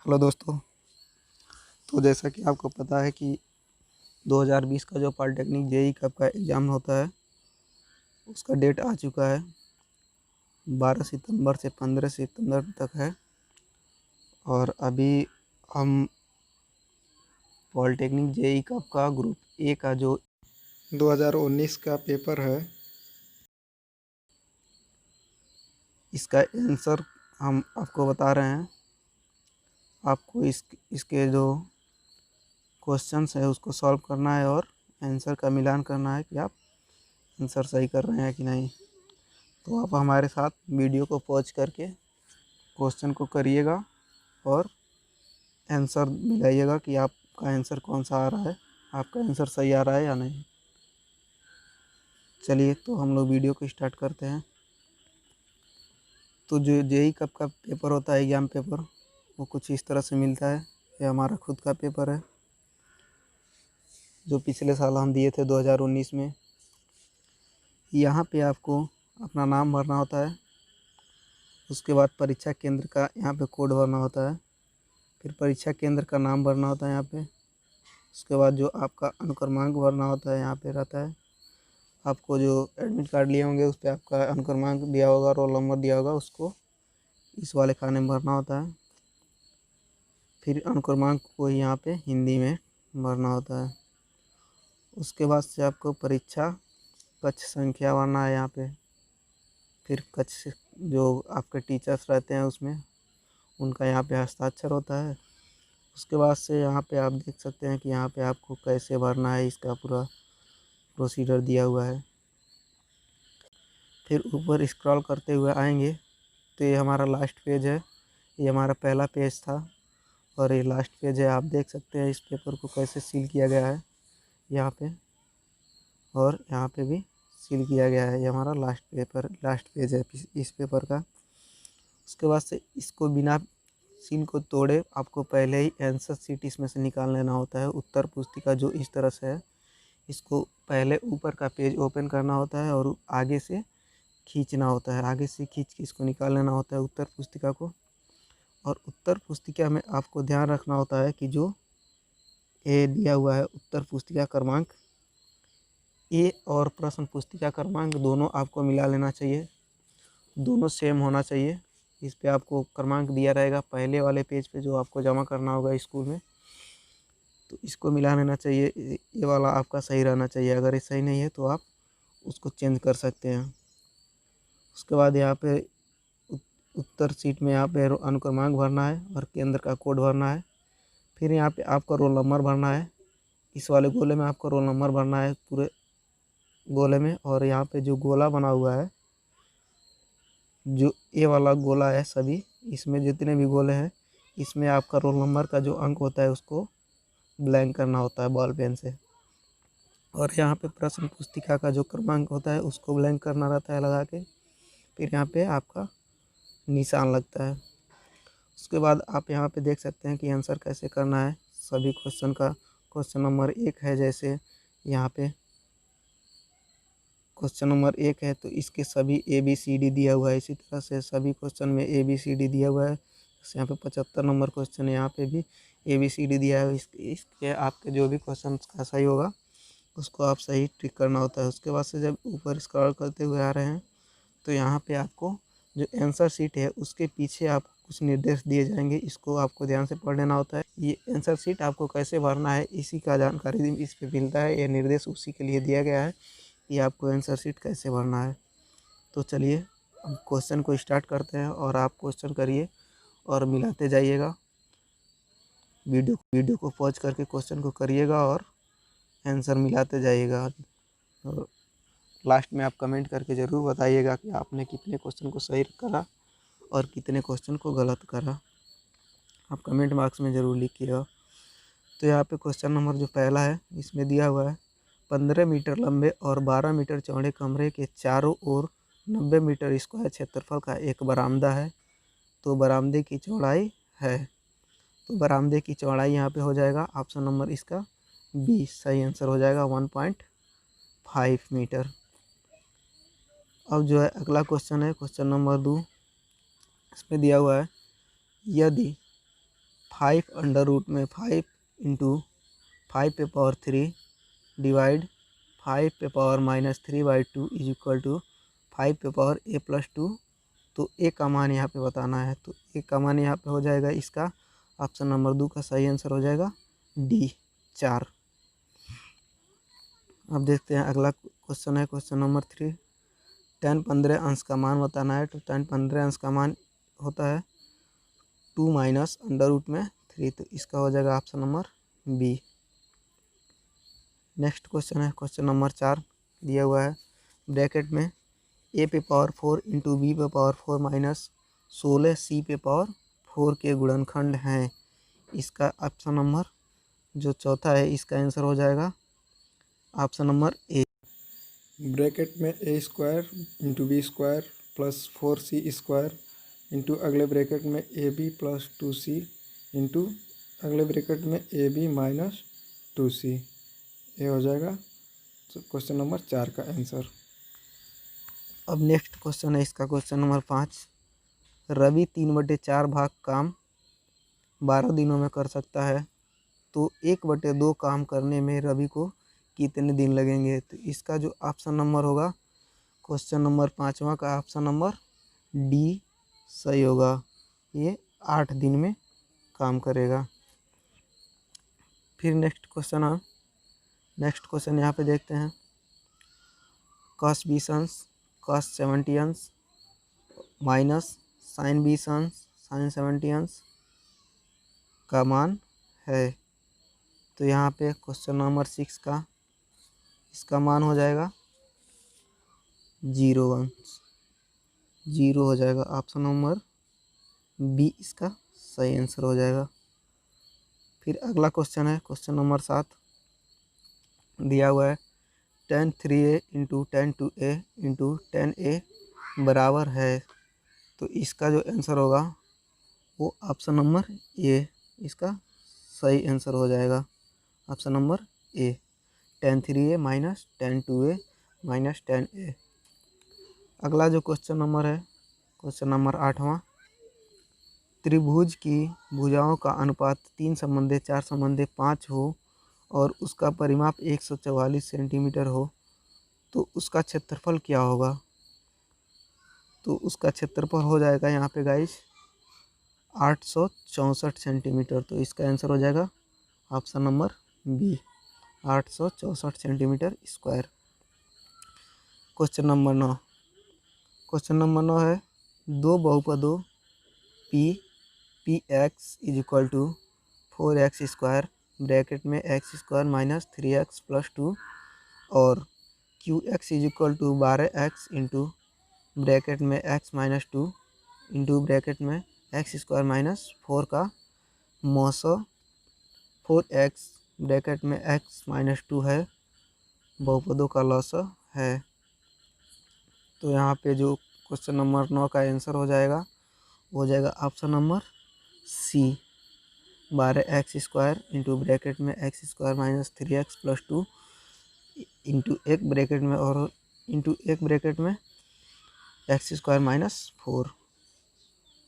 Hello दोस्तों। तो जैसा कि आपको पता है कि 2020 का जो पॉलिटेक्निक जेई का एग्ज़ाम होता है उसका डेट आ चुका है। 12 सितंबर से 15 सितंबर तक है। और अभी हम पॉलिटेक्निक जेई का ग्रुप ए का जो 2019 का पेपर है इसका आंसर हम आपको बता रहे हैं। आपको इसके जो क्वेश्चंस है उसको सॉल्व करना है और आंसर का मिलान करना है कि आप आंसर सही कर रहे हैं कि नहीं। तो आप हमारे साथ वीडियो को पॉज करके क्वेश्चन को करिएगा और आंसर मिलाइएगा कि आपका आंसर कौन सा आ रहा है, आपका आंसर सही आ रहा है या नहीं। चलिए तो हम लोग वीडियो को स्टार्ट करते हैं। तो जो जेई कब का पेपर होता है, एग्ज़ाम पेपर, वो कुछ इस तरह से मिलता है। ये हमारा खुद का पेपर है जो पिछले साल हम दिए थे 2019 में। यहाँ पे आपको अपना नाम भरना होता है। उसके बाद परीक्षा केंद्र का यहाँ पे कोड भरना होता है। फिर परीक्षा केंद्र का नाम भरना होता है यहाँ पे। उसके बाद जो आपका अनुक्रमांक भरना होता है यहाँ पे रहता है। आपको जो एडमिट कार्ड लिए होंगे उस पर आपका अनुक्रमांक दिया होगा, रोल नंबर दिया होगा, उसको इस वाले खाने में भरना होता है। फिर अनुक्रमांक को यहाँ पे हिंदी में भरना होता है। उसके बाद से आपको परीक्षा कक्ष संख्या भरना है यहाँ पे। फिर कक्ष जो आपके टीचर्स रहते हैं उसमें उनका यहाँ पे हस्ताक्षर होता है। उसके बाद से यहाँ पे आप देख सकते हैं कि यहाँ पे आपको कैसे भरना है, इसका पूरा प्रोसीजर दिया हुआ है। फिर ऊपर स्क्रॉल करते हुए आएंगे तो ये हमारा लास्ट पेज है। ये हमारा पहला पेज था और ये लास्ट पेज है। आप देख सकते हैं इस पेपर को कैसे सील किया गया है यहाँ पे, और यहाँ पे भी सील किया गया है। ये हमारा लास्ट पेज है इस पेपर का। उसके बाद से इसको बिना सील को तोड़े आपको पहले ही आंसर शीट इसमें से निकाल लेना होता है। उत्तर पुस्तिका जो इस तरह से है, इसको पहले ऊपर का पेज ओपन करना होता है और आगे से खींचना होता है। आगे से खींच के इसको निकाल लेना होता है उत्तर पुस्तिका को। और उत्तर पुस्तिका में आपको ध्यान रखना होता है कि जो ए दिया हुआ है उत्तर पुस्तिका क्रमांक, ए और प्रश्न पुस्तिका क्रमांक दोनों आपको मिला लेना चाहिए, दोनों सेम होना चाहिए। इस पे आपको क्रमांक दिया रहेगा पहले वाले पेज पे जो आपको जमा करना होगा स्कूल में, तो इसको मिला लेना चाहिए। ये वाला आपका सही रहना चाहिए। अगर ये सही नहीं है तो आप उसको चेंज कर सकते हैं। उसके बाद यहाँ पे उत्तर सीट में यहाँ पे अनुक्रमांक भरना है और केंद्र का कोड भरना है। फिर यहाँ पे आपका रोल नंबर भरना है। इस वाले गोले में आपको रोल नंबर भरना है पूरे गोले में। और यहाँ पे जो गोला बना हुआ है, जो ये वाला गोला है, सभी इसमें जितने भी गोले हैं इसमें आपका रोल नंबर का जो अंक होता है उसको ब्लैंक करना होता है बॉल पेन से। और यहाँ पे प्रश्न पुस्तिका का जो क्रमांक होता है उसको ब्लैंक करना रहता है लगा के। फिर यहाँ पे आपका निशान लगता है। उसके बाद आप यहाँ पे देख सकते हैं कि आंसर कैसे करना है सभी क्वेश्चन का। क्वेश्चन नंबर 1 है, जैसे यहाँ पे क्वेश्चन नंबर 1 है तो इसके सभी ABCD दिया हुआ है। इसी तरह से सभी क्वेश्चन में ABCD दिया हुआ है। जैसे यहाँ पे 75 नंबर क्वेश्चन है, यहाँ पे भी ABCD दिया है। इसके आपके जो भी क्वेश्चन का सही होगा उसको आप सही टिक करना होता है। उसके बाद से जब ऊपर स्क्रॉल करते हुए आ रहे हैं तो यहाँ पे आपको जो आंसर शीट है उसके पीछे आपको कुछ निर्देश दिए जाएंगे, इसको आपको ध्यान से पढ़ लेना होता है। ये आंसर शीट आपको कैसे भरना है इसी का जानकारी इस पे मिलता है। ये निर्देश उसी के लिए दिया गया है कि आपको आंसर शीट कैसे भरना है। तो चलिए अब क्वेश्चन को स्टार्ट करते हैं और आप क्वेश्चन करिए और मिलाते जाइएगा। वीडियो को पॉज करके क्वेश्चन को करिएगा और आंसर मिलाते जाइएगा। और लास्ट में आप कमेंट करके ज़रूर बताइएगा कि आपने कितने क्वेश्चन को सही करा और कितने क्वेश्चन को गलत करा। आप कमेंट बॉक्स में ज़रूर लिखिएगा। तो यहाँ पे क्वेश्चन नंबर जो पहला है इसमें दिया हुआ है 15 मीटर लंबे और 12 मीटर चौड़े कमरे के चारों ओर 90 मीटर स्क्वायर क्षेत्रफल का एक बरामदा है। तो बरामदे की चौड़ाई है। तो बरामदे की चौड़ाई यहाँ पे हो जाएगा ऑप्शन नंबर इसका बी सही आंसर हो जाएगा 1.5 मीटर। अब जो है अगला क्वेश्चन है क्वेश्चन नंबर 2। इसमें दिया हुआ है यदि 5 अंडर रूट में 5 इंटू 5 पे पावर 3 डिवाइड 5 पे पावर -3/2 इज इक्वल टू 5 पे पावर a+2। तो ए का मान यहाँ पे बताना है, तो ए का मान यहाँ पे हो जाएगा इसका ऑप्शन नंबर 2 का सही आंसर हो जाएगा डी 4। अब देखते हैं अगला क्वेश्चन है क्वेश्चन नंबर 3। tan 15 अंश का मान बताना है। तो tan 15 अंश का मान होता है 2 माइनस अंडर रूट में 3, तो इसका हो जाएगा option number B. Next question है क्वेश्चन नंबर 4 दिया हुआ है ब्रैकेट में ए पे पावर 4 इंटू बी पे पावर 4 माइनस 16 सी पे पावर 4 के गुणनखंड हैं। इसका ऑप्शन नंबर जो चौथा है इसका आंसर हो जाएगा ऑप्शन नंबर ए। ब्रैकेट में A square into B square plus 4c square into अगले ब्रैकेट में A B plus 2c into अगले ब्रैकेट में ए बी माइनस 2c, ये हो जाएगा क्वेश्चन नंबर 4 का आंसर। अब नेक्स्ट क्वेश्चन है इसका क्वेश्चन नंबर 5। रवि 3/4 भाग काम 12 दिनों में कर सकता है, तो 1/2 काम करने में रवि को कितने दिन लगेंगे। तो इसका जो ऑप्शन नंबर होगा क्वेश्चन नंबर 5वां का ऑप्शन नंबर डी सही होगा, ये 8 दिन में काम करेगा। फिर नेक्स्ट क्वेश्चन यहाँ पे देखते हैं cos 20 अंश cos 70 अंश माइनस sin 20 अंश sin 70 अंश का मान है। तो यहाँ पे क्वेश्चन नंबर 6 का इसका मान हो जाएगा 0 अंश, 0 हो जाएगा। ऑप्शन नंबर बी इसका सही आंसर हो जाएगा। फिर अगला क्वेश्चन है क्वेश्चन नंबर 7 दिया हुआ है tan 3a into tan 2a into tan a बराबर है। तो इसका जो आंसर होगा वो ऑप्शन नंबर ए इसका सही आंसर हो जाएगा, option number A tan 3a minus tan 2a minus tan a। अगला जो क्वेश्चन नंबर है क्वेश्चन नंबर 8वां। त्रिभुज की भुजाओं का अनुपात 3:4:5 हो और उसका परिमाप 144 सेंटीमीटर हो, तो उसका क्षेत्रफल क्या होगा। तो उसका क्षेत्रफल हो जाएगा यहाँ पे गाइस 864 सेंटीमीटर। तो इसका आंसर हो जाएगा option number B 864 centimetre square. Question number 9 है दो बहुपदों P X is equal to 4x square bracket में x square minus 3x plus 2 और Q X is equal to 12x into bracket में x माइनस 2 इंटू ब्रैकेट में x square minus 4 का मौसो 4x bracket में x माइनस 2 है, बहुपदों का lasso है। तो यहाँ पे जो क्वेश्चन नंबर 9 का आंसर हो जाएगा option number C 12x square into bracket में x square minus 3x plus 2 into एक ब्रैकेट में और इंटू एक ब्रैकेट में x स्क्वायर माइनस 4।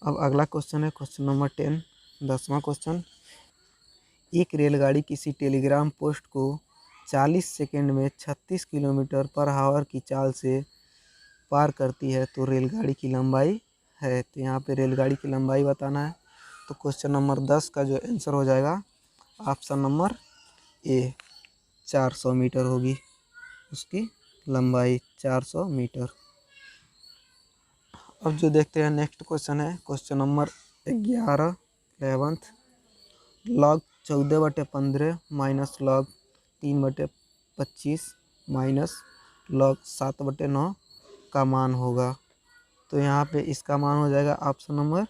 अब अगला क्वेश्चन है क्वेश्चन नंबर 10 10वां क्वेश्चन। एक रेलगाड़ी किसी टेलीग्राम पोस्ट को 40 सेकंड में 36 किलोमीटर पर आवर की चाल से पार करती है, तो रेलगाड़ी की लंबाई है। तो यहाँ पे रेलगाड़ी की लंबाई बताना है। तो क्वेश्चन नंबर 10 का जो आंसर हो जाएगा ऑप्शन नंबर ए 400 मीटर होगी उसकी लंबाई 400 मीटर। अब जो देखते हैं नेक्स्ट क्वेश्चन है question number 11 log 14/15 minus log 3/25 minus log 7/9 का मान होगा। तो यहाँ पे इसका मान हो जाएगा ऑप्शन नंबर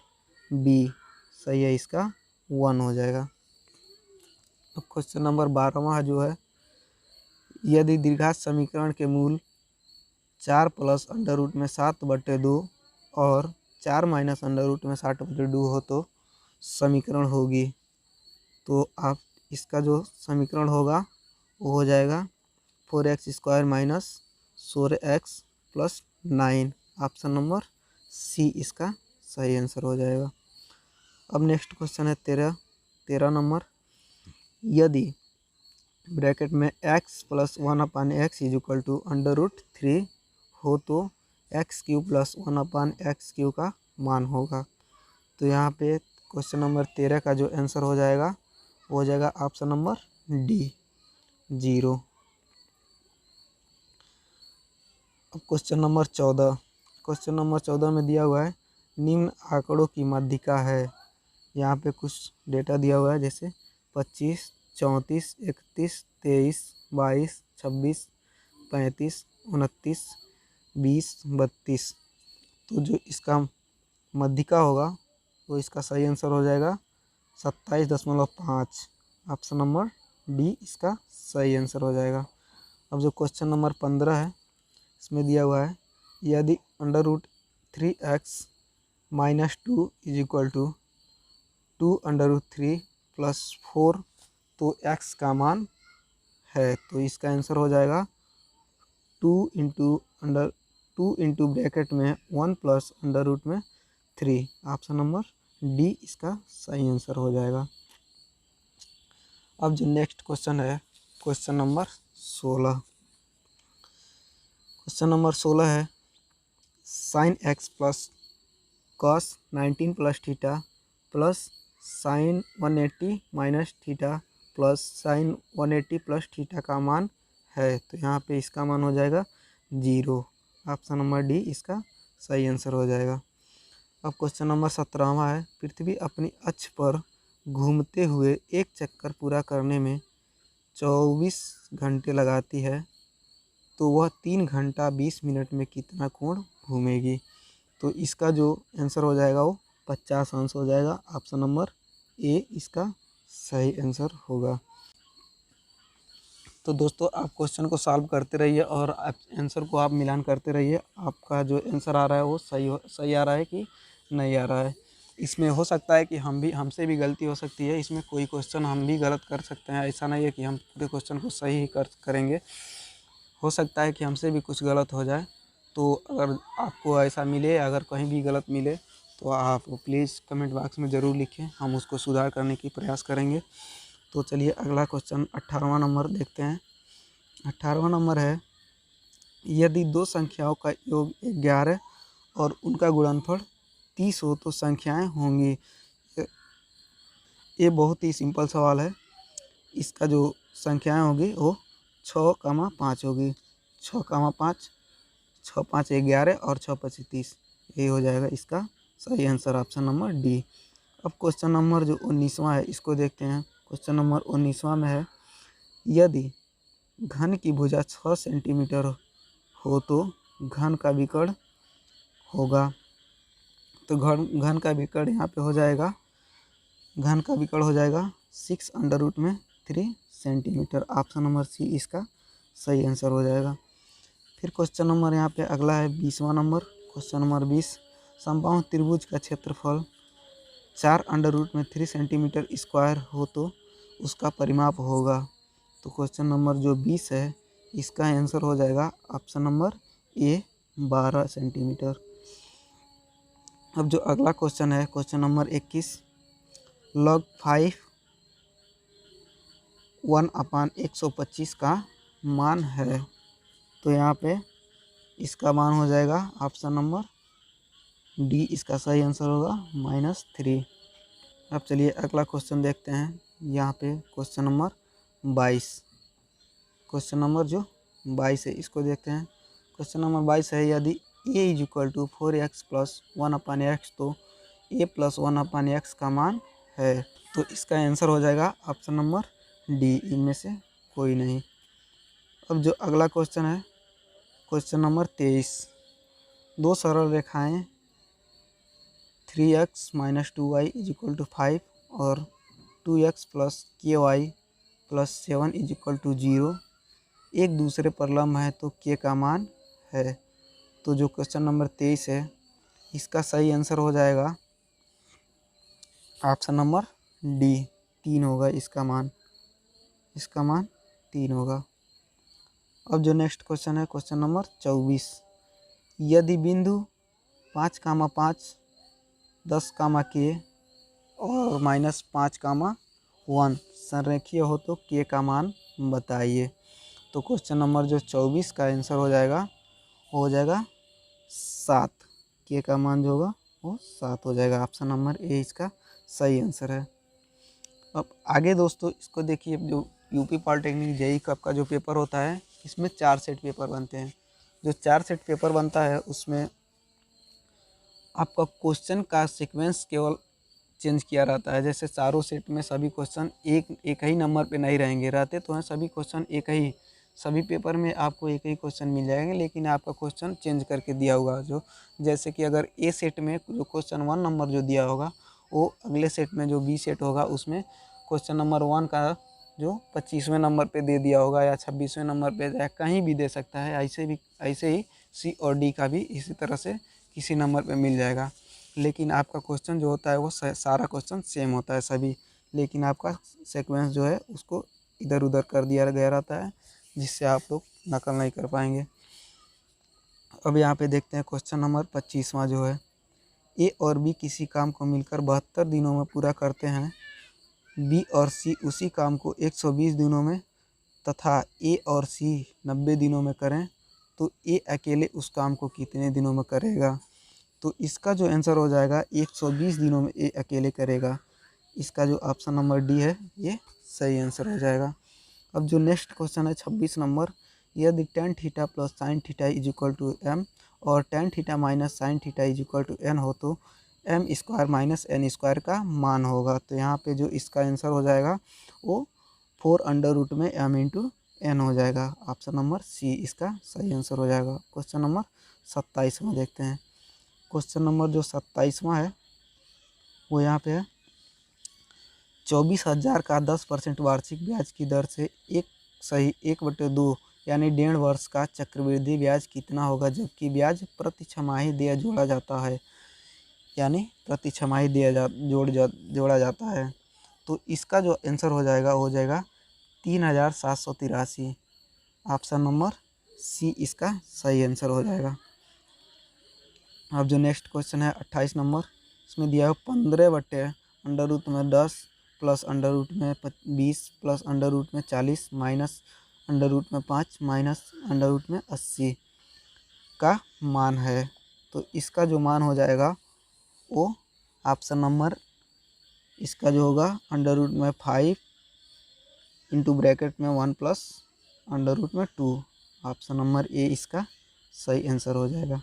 बी सही है, इसका 1 हो जाएगा। अब क्वेश्चन नंबर 12वां जो है यदि द्विघात समीकरण के मूल 4 प्लस अंडर रूट में 7/2 और 4 माइनस अंडर रूट में 60/2 हो तो समीकरण होगी। तो आप इसका जो समीकरण होगा वो हो जाएगा 4x square minus 16x plus 9, option number C इसका सही आंसर हो जाएगा। अब नेक्स्ट क्वेश्चन है 13 13 नंबर, यदि ब्रैकेट में x plus 1/x is equal to √3 हो तो x³ प्लस 1/x³ का मान होगा। तो यहाँ पे क्वेश्चन नंबर 13 का जो आंसर हो जाएगा वो हो जाएगा ऑप्शन नंबर डी 0। अब क्वेश्चन नंबर 14, क्वेश्चन नंबर 14 में दिया हुआ है निम्न आंकड़ों की माध्यिका है। यहाँ पे कुछ डेटा दिया हुआ है जैसे 25, 34, 31, 23, 22, 26, 35, 29, 20, 32। तो जो इसका माध्यिका होगा वो इसका सही आंसर हो जाएगा 27.5। ऑप्शन नंबर डी इसका सही आंसर हो जाएगा। अब जो क्वेश्चन नंबर 15 है इसमें दिया हुआ है यदि √3x - 2 is equal to 2√3 plus 4 तो x का मान है। तो इसका आंसर हो जाएगा 2 इंटू ब्रैकेट में 1 प्लस √3। ऑप्शन नंबर डी इसका सही आंसर हो जाएगा। अब जो नेक्स्ट क्वेश्चन है क्वेश्चन नंबर 16, क्वेश्चन नंबर 16 है sin x plus cos 19 plus theta plus sin 180 minus theta plus sin 180 plus theta का मान है। तो यहाँ पे इसका मान हो जाएगा 0। ऑप्शन नंबर डी इसका सही आंसर हो जाएगा। अब क्वेश्चन नंबर 17वां है पृथ्वी अपनी अक्ष पर घूमते हुए एक चक्कर पूरा करने में 24 घंटे लगाती है तो वह 3 घंटा 20 मिनट में कितना कोण घूमेगी। तो इसका जो आंसर हो जाएगा वो 50 अंश हो जाएगा। ऑप्शन नंबर ए इसका सही आंसर होगा। तो दोस्तों आप क्वेश्चन को सॉल्व करते रहिए और आंसर को आप मिलान करते रहिए। आपका जो आंसर आ रहा है वो सही आ रहा है कि नहीं आ रहा है। इसमें हो सकता है कि हमसे भी गलती हो सकती है। इसमें कोई क्वेश्चन हम भी गलत कर सकते हैं। ऐसा नहीं है कि हम पूरे क्वेश्चन को सही ही करेंगे। हो सकता है कि हमसे भी कुछ गलत हो जाए। तो अगर आपको ऐसा मिले, अगर कहीं भी गलत मिले तो आप प्लीज़ कमेंट बॉक्स में ज़रूर लिखें, हम उसको सुधार करने की प्रयास करेंगे। तो चलिए अगला क्वेश्चन 18वां नंबर देखते हैं। 18वां नंबर है यदि दो संख्याओं का योग 11 और उनका गुणनफल 30 हो तो संख्याएं होंगी। ये बहुत ही सिंपल सवाल है। इसका जो संख्याएं होगी वो 6,5 होगी। 6,5, 6×5 11 और 6×5 30। ये हो जाएगा इसका सही आंसर ऑप्शन नंबर डी। अब क्वेश्चन नंबर जो 19वां है इसको देखते हैं। क्वेश्चन नंबर 19वां में है यदि घन की भुजा 6 सेंटीमीटर हो तो घन का विकर्ण होगा। तो घन का विकर्ण यहाँ पे हो जाएगा, घन का विकर्ण हो जाएगा 6√3 सेंटीमीटर। ऑप्शन नंबर सी इसका सही आंसर हो जाएगा। फिर क्वेश्चन नंबर यहाँ पे अगला है 20वां नंबर। क्वेश्चन नंबर 20 समबाहु त्रिभुज का क्षेत्रफल 4√3 सेंटीमीटर स्क्वायर हो तो उसका परिमाप होगा। तो क्वेश्चन नंबर जो 20 है इसका आंसर हो जाएगा ऑप्शन नंबर ए 12 सेंटीमीटर। अब जो अगला क्वेश्चन है क्वेश्चन नंबर 21 log 5 1/125 का मान है। तो यहाँ पे इसका मान हो जाएगा ऑप्शन नंबर डी इसका सही आंसर होगा -3। अब चलिए अगला क्वेश्चन देखते हैं। यहाँ पे क्वेश्चन नंबर 22, क्वेश्चन नंबर जो 22 है इसको देखते हैं। क्वेश्चन नंबर 22 है यदि a = 4x + 1/x तो a + 1/x का मान है। तो इसका आंसर हो जाएगा ऑप्शन नंबर डी, इनमें से कोई नहीं। अब जो अगला क्वेश्चन है क्वेश्चन नंबर 23 दो सरल रेखाएं 3x - 2y = 5 और 2x + ky + 7 = 0 एक दूसरे पर लंब है तो k का मान है। तो जो क्वेश्चन नंबर 23 है इसका सही आंसर हो जाएगा ऑप्शन नंबर डी 3 होगा। इसका मान 3 होगा। अब जो नेक्स्ट क्वेश्चन है क्वेश्चन नंबर 24 यदि बिंदु 5,5 10, k और -5, 1 संरेखीय हो तो k का मान बताइए। तो क्वेश्चन नंबर जो 24 का आंसर हो जाएगा 7। k का मान जो होगा वो 7 हो जाएगा। ऑप्शन नंबर ए इसका सही आंसर है। अब आगे दोस्तों इसको देखिए, जो यूपी पॉलिटेक्निक जेई कब का जो पेपर होता है, इसमें 4 सेट पेपर बनते हैं। जो 4 सेट पेपर बनता है उसमें आपका क्वेश्चन का सीक्वेंस केवल चेंज किया रहता है। जैसे चारों सेट में सभी क्वेश्चन एक ही नंबर पे नहीं रहेंगे, रहते तो हैं सभी क्वेश्चन एक ही, सभी पेपर में आपको एक ही क्वेश्चन मिल जाएंगे, लेकिन आपका क्वेश्चन चेंज करके दिया होगा। जो जैसे कि अगर ए सेट में जो क्वेश्चन 1 नंबर जो दिया होगा, वो अगले सेट में जो बी सेट होगा उसमें क्वेश्चन नंबर 1 का जो 25वें नंबर पे दे दिया होगा या 26वें नंबर पे, या कहीं भी दे सकता है। ऐसे ही सी और डी का भी इसी तरह से किसी नंबर पे मिल जाएगा। लेकिन आपका क्वेश्चन जो होता है वो सारा क्वेश्चन सेम होता है सभी, लेकिन आपका सीक्वेंस जो है उसको इधर उधर कर दिया गया रहता है, जिससे आप लोग नकल नहीं कर पाएंगे। अब यहाँ पे देखते हैं क्वेश्चन नंबर 25वां जो है, ए और बी किसी काम को मिलकर 72 दिनों में पूरा करते हैं, बी और सी उसी काम को 120 दिनों में तथा ए और सी 90 दिनों में करें, तो ए अकेले उस काम को कितने दिनों में करेगा। तो इसका जो आंसर हो जाएगा 120 दिनों में ए अकेले करेगा। इसका जो ऑप्शन नंबर डी है ये सही आंसर हो जाएगा। अब जो नेक्स्ट क्वेश्चन है 26 नंबर, यदि tan theta plus sine theta is equal to m और tan theta minus sine theta is equal to n हो तो m square minus n square का मान होगा। तो यहाँ पे जो इसका आंसर हो जाएगा वो 4 अंडर रूट में एम इंटू एन हो जाएगा। ऑप्शन नंबर सी इसका सही आंसर हो जाएगा। क्वेश्चन नंबर 27 में देखते हैं। क्वेश्चन नंबर जो 27वां है वो यहाँ पे है, 24,000 का 10% वार्षिक ब्याज की दर से 1/2 यानी 1.5 वर्ष का चक्रवृद्धि ब्याज कितना होगा, जबकि ब्याज प्रति छमाही देय जोड़ा जाता है, यानी प्रति छमाही जोड़ा जाता है। तो इसका जो आंसर हो जाएगा 3,783। ऑप्शन नंबर सी इसका सही आंसर हो जाएगा। अब जो नेक्स्ट क्वेश्चन है 28 नंबर, इसमें दिया है 15/√10 प्लस अंडर रूट में 20 प्लस अंडर रूट में 40 माइनस अंडर रूट में 5 माइनस अंडर रूट में 80 का मान है। तो इसका जो मान हो जाएगा वो ऑप्शन नंबर इसका जो होगा अंडर रूट में 5 इंटू ब्रैकेट में 1 प्लस अंडर रूट में 2। ऑप्शन नंबर ए इसका सही आंसर हो जाएगा।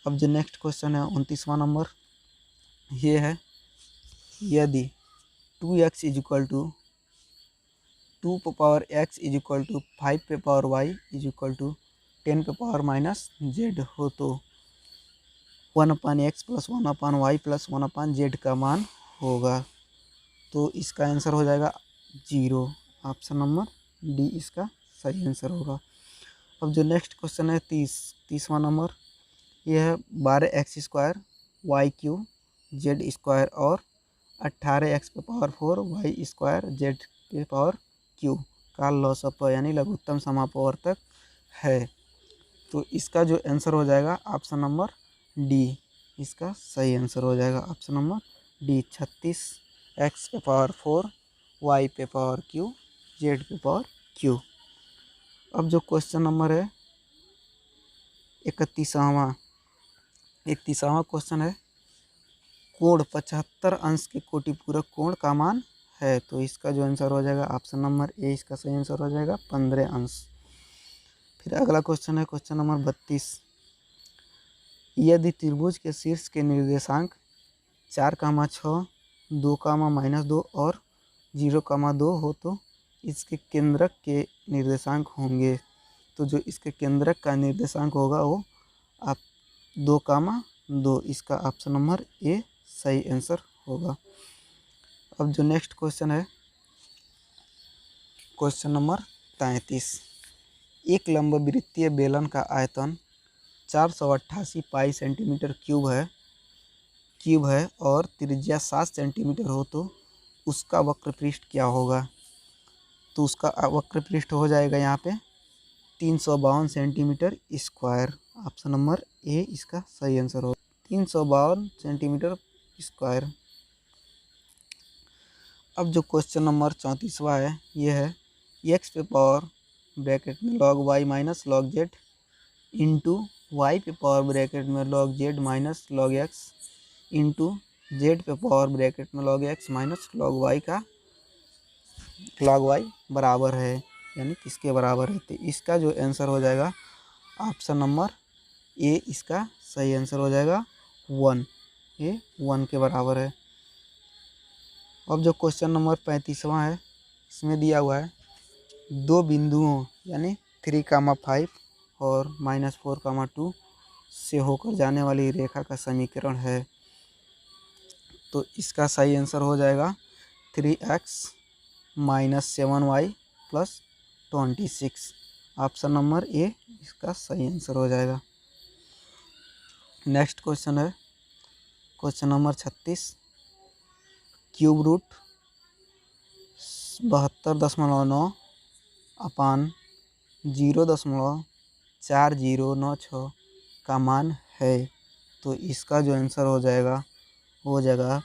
अब जो नेक्स्ट क्वेश्चन है 29वां नंबर, ये है, यदि 2x इज इक्वल टू 2 पे power x is equal to 5 पे power y is equal to 10 पे पावर माइनस z हो तो 1/x plus 1/y plus 1/z का मान होगा। तो इसका आंसर हो जाएगा 0। ऑप्शन नंबर डी इसका सही आंसर होगा। अब जो नेक्स्ट क्वेश्चन है 30वां नंबर, यह है 12x² y³ z² और 18x पे पावर 4 y² z पे पावर q का लॉसअप यानी लघुत्तम समापवर्तक है। तो इसका जो आंसर हो जाएगा ऑप्शन नंबर डी इसका सही आंसर हो जाएगा। ऑप्शन नंबर डी 36x पे पावर 4 y पे पावर q z पे पावर q। अब जो क्वेश्चन नंबर है 31वां क्वेश्चन है, कोण 75 अंश के कोटिपूरक कोण का मान है। तो इसका जो आंसर हो जाएगा ऑप्शन नंबर ए इसका सही आंसर हो जाएगा 15 अंश। फिर अगला क्वेश्चन है क्वेश्चन नंबर 32, यदि त्रिभुज के शीर्ष के निर्देशांक 4,6 2,-2 और 0,2 हो तो इसके केंद्रक के निर्देशांक होंगे। तो जो इसके केंद्रक का निर्देशांक होगा वो आप 2,2, इसका ऑप्शन नंबर ए सही आंसर होगा। अब जो नेक्स्ट क्वेश्चन है क्वेश्चन नंबर 33, एक लंबवृत्तीय बेलन का आयतन 488 पाई सेंटीमीटर क्यूब है और त्रिज्या 7 सेंटीमीटर हो तो उसका वक्र पृष्ठ क्या होगा। तो उसका वक्र पृष्ठ हो जाएगा यहाँ पे 352 centimetre square. Option number A इसका सही आंसर होगा 352 सेंटीमीटर स्क्वायर। अब जो क्वेश्चन नंबर 34वां है ये है एक्स पे पावर ब्रैकेट में log y minus log z into y पे पावर ब्रैकेट में log z minus log x into z पे पावर ब्रैकेट में log x minus log y का log y बराबर है, यानी किसके बराबर है। तो इसका जो आंसर हो जाएगा ऑप्शन नंबर ए इसका सही आंसर हो जाएगा 1। ये 1 के बराबर है। अब जो क्वेश्चन नंबर 35वां है इसमें दिया हुआ है दो बिंदुओं यानी 3,5 और -4,2 से होकर जाने वाली रेखा का समीकरण है। तो इसका सही आंसर हो जाएगा 3x - 7y + 26। Option number A इसका सही आंसर हो जाएगा। नेक्स्ट क्वेश्चन है क्वेश्चन नंबर 36 क्यूब रूट 72.9 अपान 0.4096 का मान है। तो इसका जो आंसर हो जाएगा वो हो जाएगा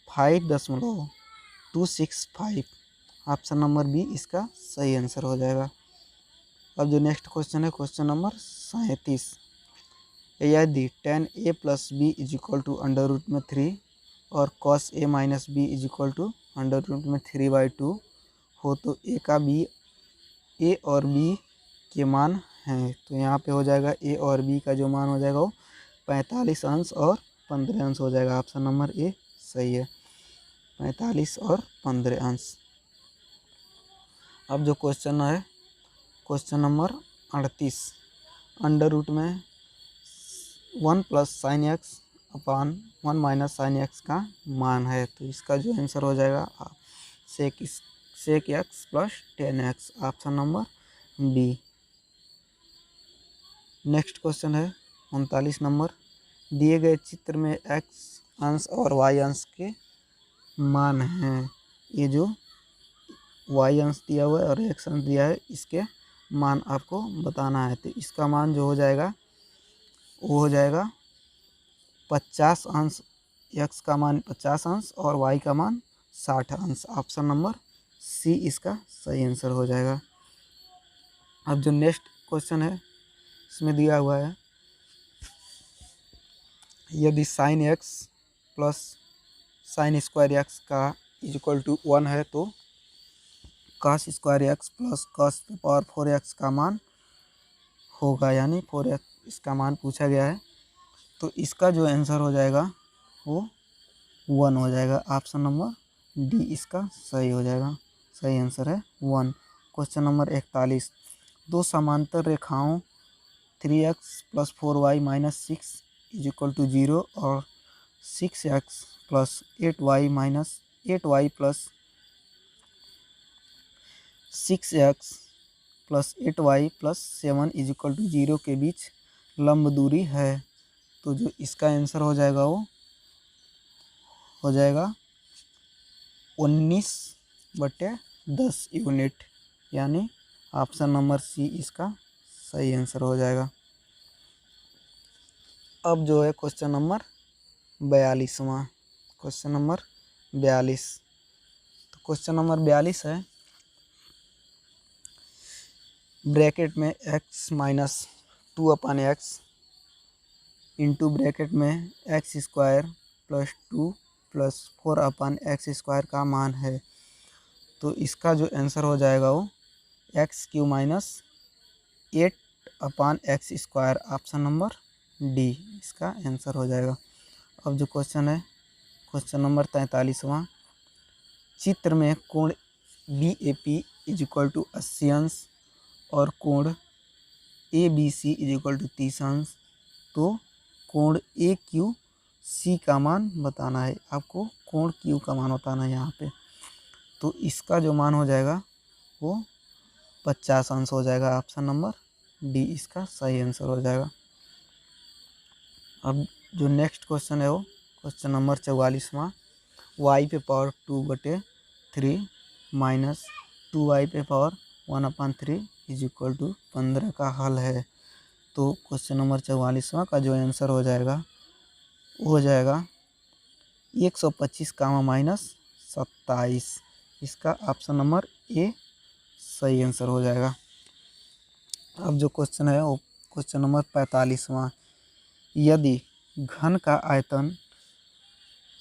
5.265। ऑप्शन नंबर बी इसका सही आंसर हो जाएगा। अब जो नेक्स्ट क्वेश्चन है क्वेश्चन नंबर 37 यदि tan a + b = √3 और cos a - b = √3/2 हो तो a और b के मान हैं। तो यहाँ पे हो जाएगा a और b का जो मान हो जाएगा वो 45 अंश और 15 अंश हो जाएगा। ऑप्शन नंबर ए सही है, 45 और 15 अंश। अब जो क्वेश्चन है क्वेश्चन नंबर 38 अंडर रूट में 1 + sin x अपान 1 - sin x का मान है। तो इसका जो आंसर हो जाएगा sec x + tan x। Option number B. Next question है 39 नंबर दिए गए चित्र में x अंश और y अंश के मान हैं। ये जो y अंश दिया हुआ है और x अंश दिया है इसके मान आपको बताना है। तो इसका मान जो हो जाएगा वो हो जाएगा 50 अंश, x का मान 50 अंश और y का मान 60 अंश। ऑप्शन नंबर सी इसका सही आंसर हो जाएगा। अब जो नेक्स्ट क्वेश्चन है इसमें दिया हुआ है यदि sin x + sin² x का = 1 है तो cos² x + cos⁴x का मान होगा, यानी 4x इसका मान पूछा गया है। तो इसका जो आंसर हो जाएगा वो 1 हो जाएगा। ऑप्शन नंबर डी इसका सही हो जाएगा, सही आंसर है 1। क्वेश्चन नंबर 41 दो समांतर रेखाओं 3x + 4y - 6 = 0 और 6x + 8y - 8y + 6x + 8y + 7 = 0 के बीच लंब दूरी है। तो जो इसका आंसर हो जाएगा वो हो जाएगा 19/10 यूनिट, यानी ऑप्शन नंबर सी इसका सही आंसर हो जाएगा। अब जो है क्वेश्चन नंबर 42वां क्वेश्चन नंबर 42। तो क्वेश्चन नंबर 42 है ब्रैकेट में x - 2/x इंटू ब्रैकेट में x² + 2 + 4/x² का मान है। तो इसका जो आंसर हो जाएगा वो x³ - 8/x²। Option number D इसका आंसर हो जाएगा। अब जो क्वेश्चन है क्वेश्चन नंबर 43वां चित्र में कोण BAP = 80 अंश और कोण ABC = 30 अंश। तो कोण AQC का मान बताना है, आपको कोण Q का मान बताना है यहाँ पे। तो इसका जो मान हो जाएगा वो 50 अंश हो जाएगा। ऑप्शन नंबर डी इसका सही आंसर हो जाएगा। अब जो नेक्स्ट क्वेश्चन है वो क्वेश्चन नंबर 44वां y पे पावर 2/3 माइनस 2y पे पावर 1/3 = 15 का हल है। तो क्वेश्चन नंबर 44वां का जो आंसर हो जाएगा वो हो जाएगा 125 - 27। इसका ऑप्शन नंबर ए सही आंसर हो जाएगा। अब जो क्वेश्चन है वो क्वेश्चन नंबर 45वां। यदि घन का आयतन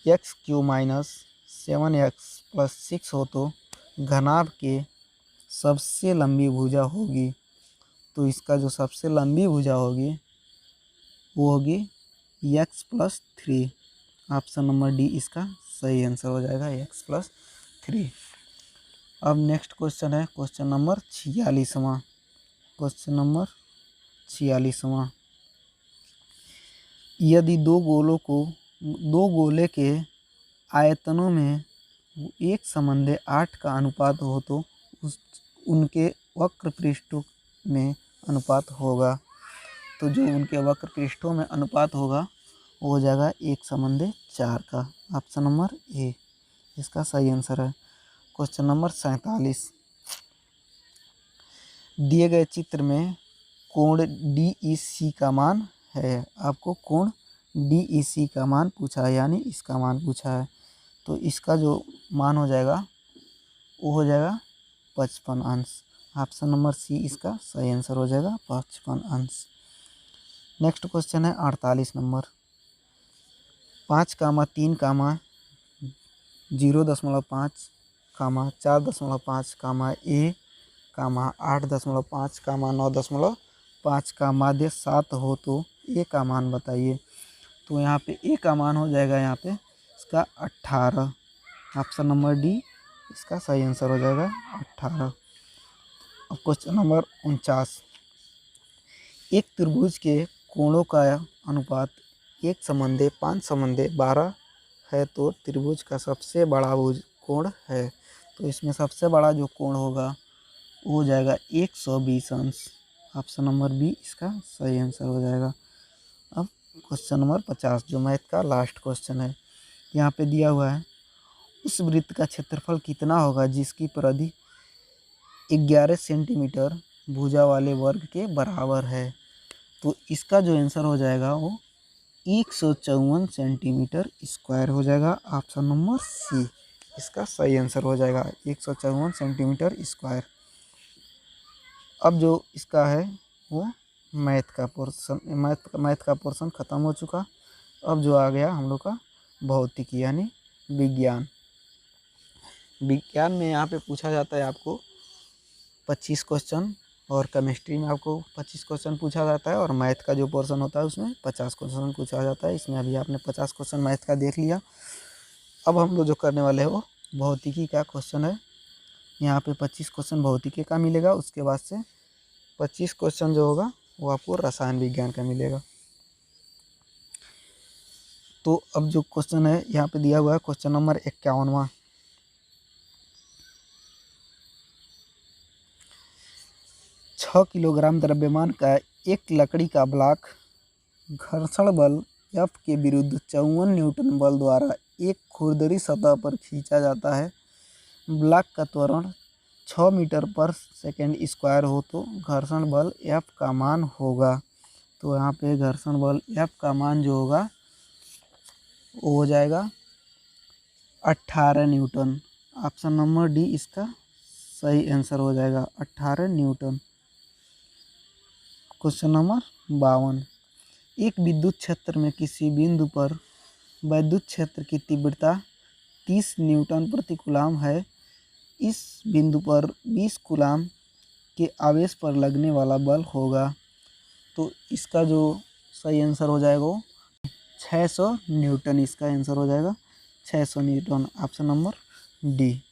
x³ - 7x + 6 हो तो घनाभ के सबसे लंबी भुजा होगी। तो इसका जो सबसे लंबी भुजा होगी वो होगी x+3। ऑप्शन नंबर डी इसका सही आंसर हो जाएगा, x+3। अब नेक्स्ट क्वेश्चन है क्वेश्चन नंबर 46वां। क्वेश्चन नंबर 46वां। यदि दो गोले के आयतनों में एक संबंधी 8 का अनुपात हो तो उनके वक्र पृष्ठों में अनुपात होगा। तो जो उनके वक्र पृष्ठों में अनुपात होगा वो हो जाएगा 1:4 का। ऑप्शन नंबर ए इसका सही आंसर है। Question number 47। दिए गए चित्र में कोण DEC का मान है। आपको कोण DEC का मान पूछा है, यानी इसका मान पूछा है। तो इसका जो मान हो जाएगा वो हो जाएगा 55 अंश। ऑप्शन नंबर सी इसका सही आंसर हो जाएगा, 55 अंश। नेक्स्ट क्वेश्चन है 48 नंबर। 5,3, 0.5, 4.5, A, 8.5, 9.5 का माध्य 7 हो तो ए का मान बताइए। तो यहाँ पे ए का मान हो जाएगा यहाँ पे इसका 18। ऑप्शन नंबर डी इसका सही आंसर हो जाएगा, 18। अब क्वेश्चन नंबर 49। एक त्रिभुज के कोणों का अनुपात 1:5:12 है तो त्रिभुज का सबसे बड़ा कोण है। तो इसमें सबसे बड़ा जो कोण होगा वो हो जाएगा 120 अंश। ऑप्शन नंबर बी इसका सही आंसर हो जाएगा। अब क्वेश्चन नंबर 50 जो मैथ का लास्ट क्वेश्चन है, यहाँ पे दिया हुआ है उस वृत्त का क्षेत्रफल कितना होगा जिसकी परिधि 11 सेंटीमीटर भुजा वाले वर्ग के बराबर है। तो इसका जो आंसर हो जाएगा वो 154 सेंटीमीटर स्क्वायर हो जाएगा। ऑप्शन नंबर सी इसका सही आंसर हो जाएगा, 154 सेंटीमीटर स्क्वायर। अब जो इसका है वो मैथ का पोर्शन ख़त्म हो चुका। अब जो आ गया हम लोग का भौतिकी यानी विज्ञान। विज्ञान में यहाँ पे पूछा जाता है आपको 25 क्वेश्चन, और केमिस्ट्री में आपको 25 क्वेश्चन पूछा जाता है, और मैथ का जो पोर्शन होता है उसमें 50 क्वेश्चन पूछा जाता है। इसमें अभी आपने 50 क्वेश्चन मैथ का देख लिया। अब हम लोग जो करने वाले हैं वो भौतिकी का क्वेश्चन है। यहाँ पे 25 क्वेश्चन भौतिकी का मिलेगा, उसके बाद से 25 क्वेश्चन जो होगा वो आपको रसायन विज्ञान का मिलेगा। तो अब जो क्वेश्चन है यहाँ पे दिया हुआ है क्वेश्चन नंबर 51वां। छः किलोग्राम द्रव्यमान का एक लकड़ी का ब्लॉक घर्षण बल F के विरुद्ध 54 न्यूटन बल द्वारा एक खुरदरी सतह पर खींचा जाता है। ब्लॉक का त्वरण 6 मीटर पर सेकेंड स्क्वायर हो तो घर्षण बल F का मान होगा। तो यहाँ पे घर्षण बल F का मान जो होगा वो हो जाएगा 18 न्यूटन। ऑप्शन नंबर डी इसका सही आंसर हो जाएगा, 18 न्यूटन। Question number 52। एक विद्युत क्षेत्र में किसी बिंदु पर वैद्युत क्षेत्र की तीव्रता 30 न्यूटन प्रति कूलाम है। इस बिंदु पर 20 कूलाम के आवेश पर लगने वाला बल होगा। तो इसका जो सही आंसर हो जाएगा वो 600 न्यूटन। इसका आंसर हो जाएगा 600 न्यूटन। Option number D.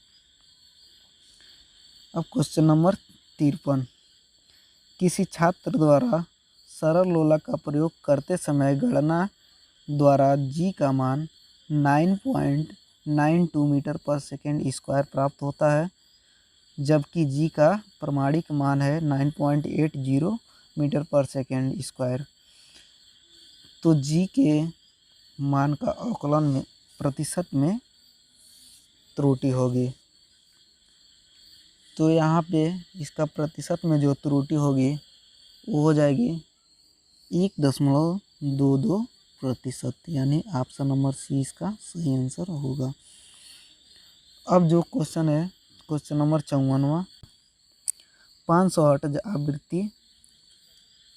अब क्वेश्चन नंबर 53। किसी छात्र द्वारा सरल लोला का प्रयोग करते समय गणना द्वारा जी का मान 9.92 मीटर पर सेकेंड स्क्वायर प्राप्त होता है, जबकि जी का प्रमाणिक मान है 9.80 मीटर पर सेकेंड स्क्वायर। तो जी के मान का आकलन में प्रतिशत में त्रुटि होगी। तो यहाँ पे इसका प्रतिशत में जो त्रुटि होगी वो हो जाएगी 1.22%, यानी ऑप्शन नंबर सी इसका सही आंसर होगा। अब जो क्वेश्चन है क्वेश्चन नंबर 54वां, 500 हर्ट्ज आवृत्ति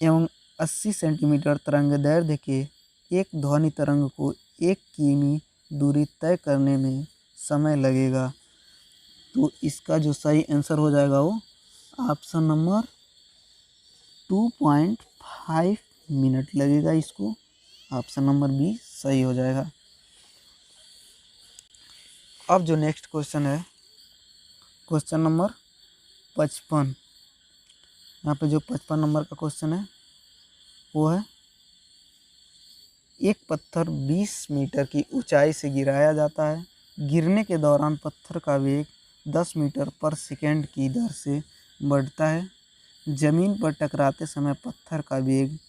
एवं 80 सेंटीमीटर तरंगदैर्ध्य के एक ध्वनि तरंग को 1 किमी दूरी तय करने में समय लगेगा। तो इसका जो सही आंसर हो जाएगा वो ऑप्शन नंबर 2.5 मिनट लगेगा इसको। ऑप्शन नंबर बी सही हो जाएगा। अब जो नेक्स्ट क्वेश्चन है क्वेश्चन नंबर 55, यहाँ पे जो 55 नंबर का क्वेश्चन है वो है, एक पत्थर 20 मीटर की ऊंचाई से गिराया जाता है। गिरने के दौरान पत्थर का वेग 10 मीटर पर सेकंड की दर से बढ़ता है। जमीन पर टकराते समय पत्थर का वेग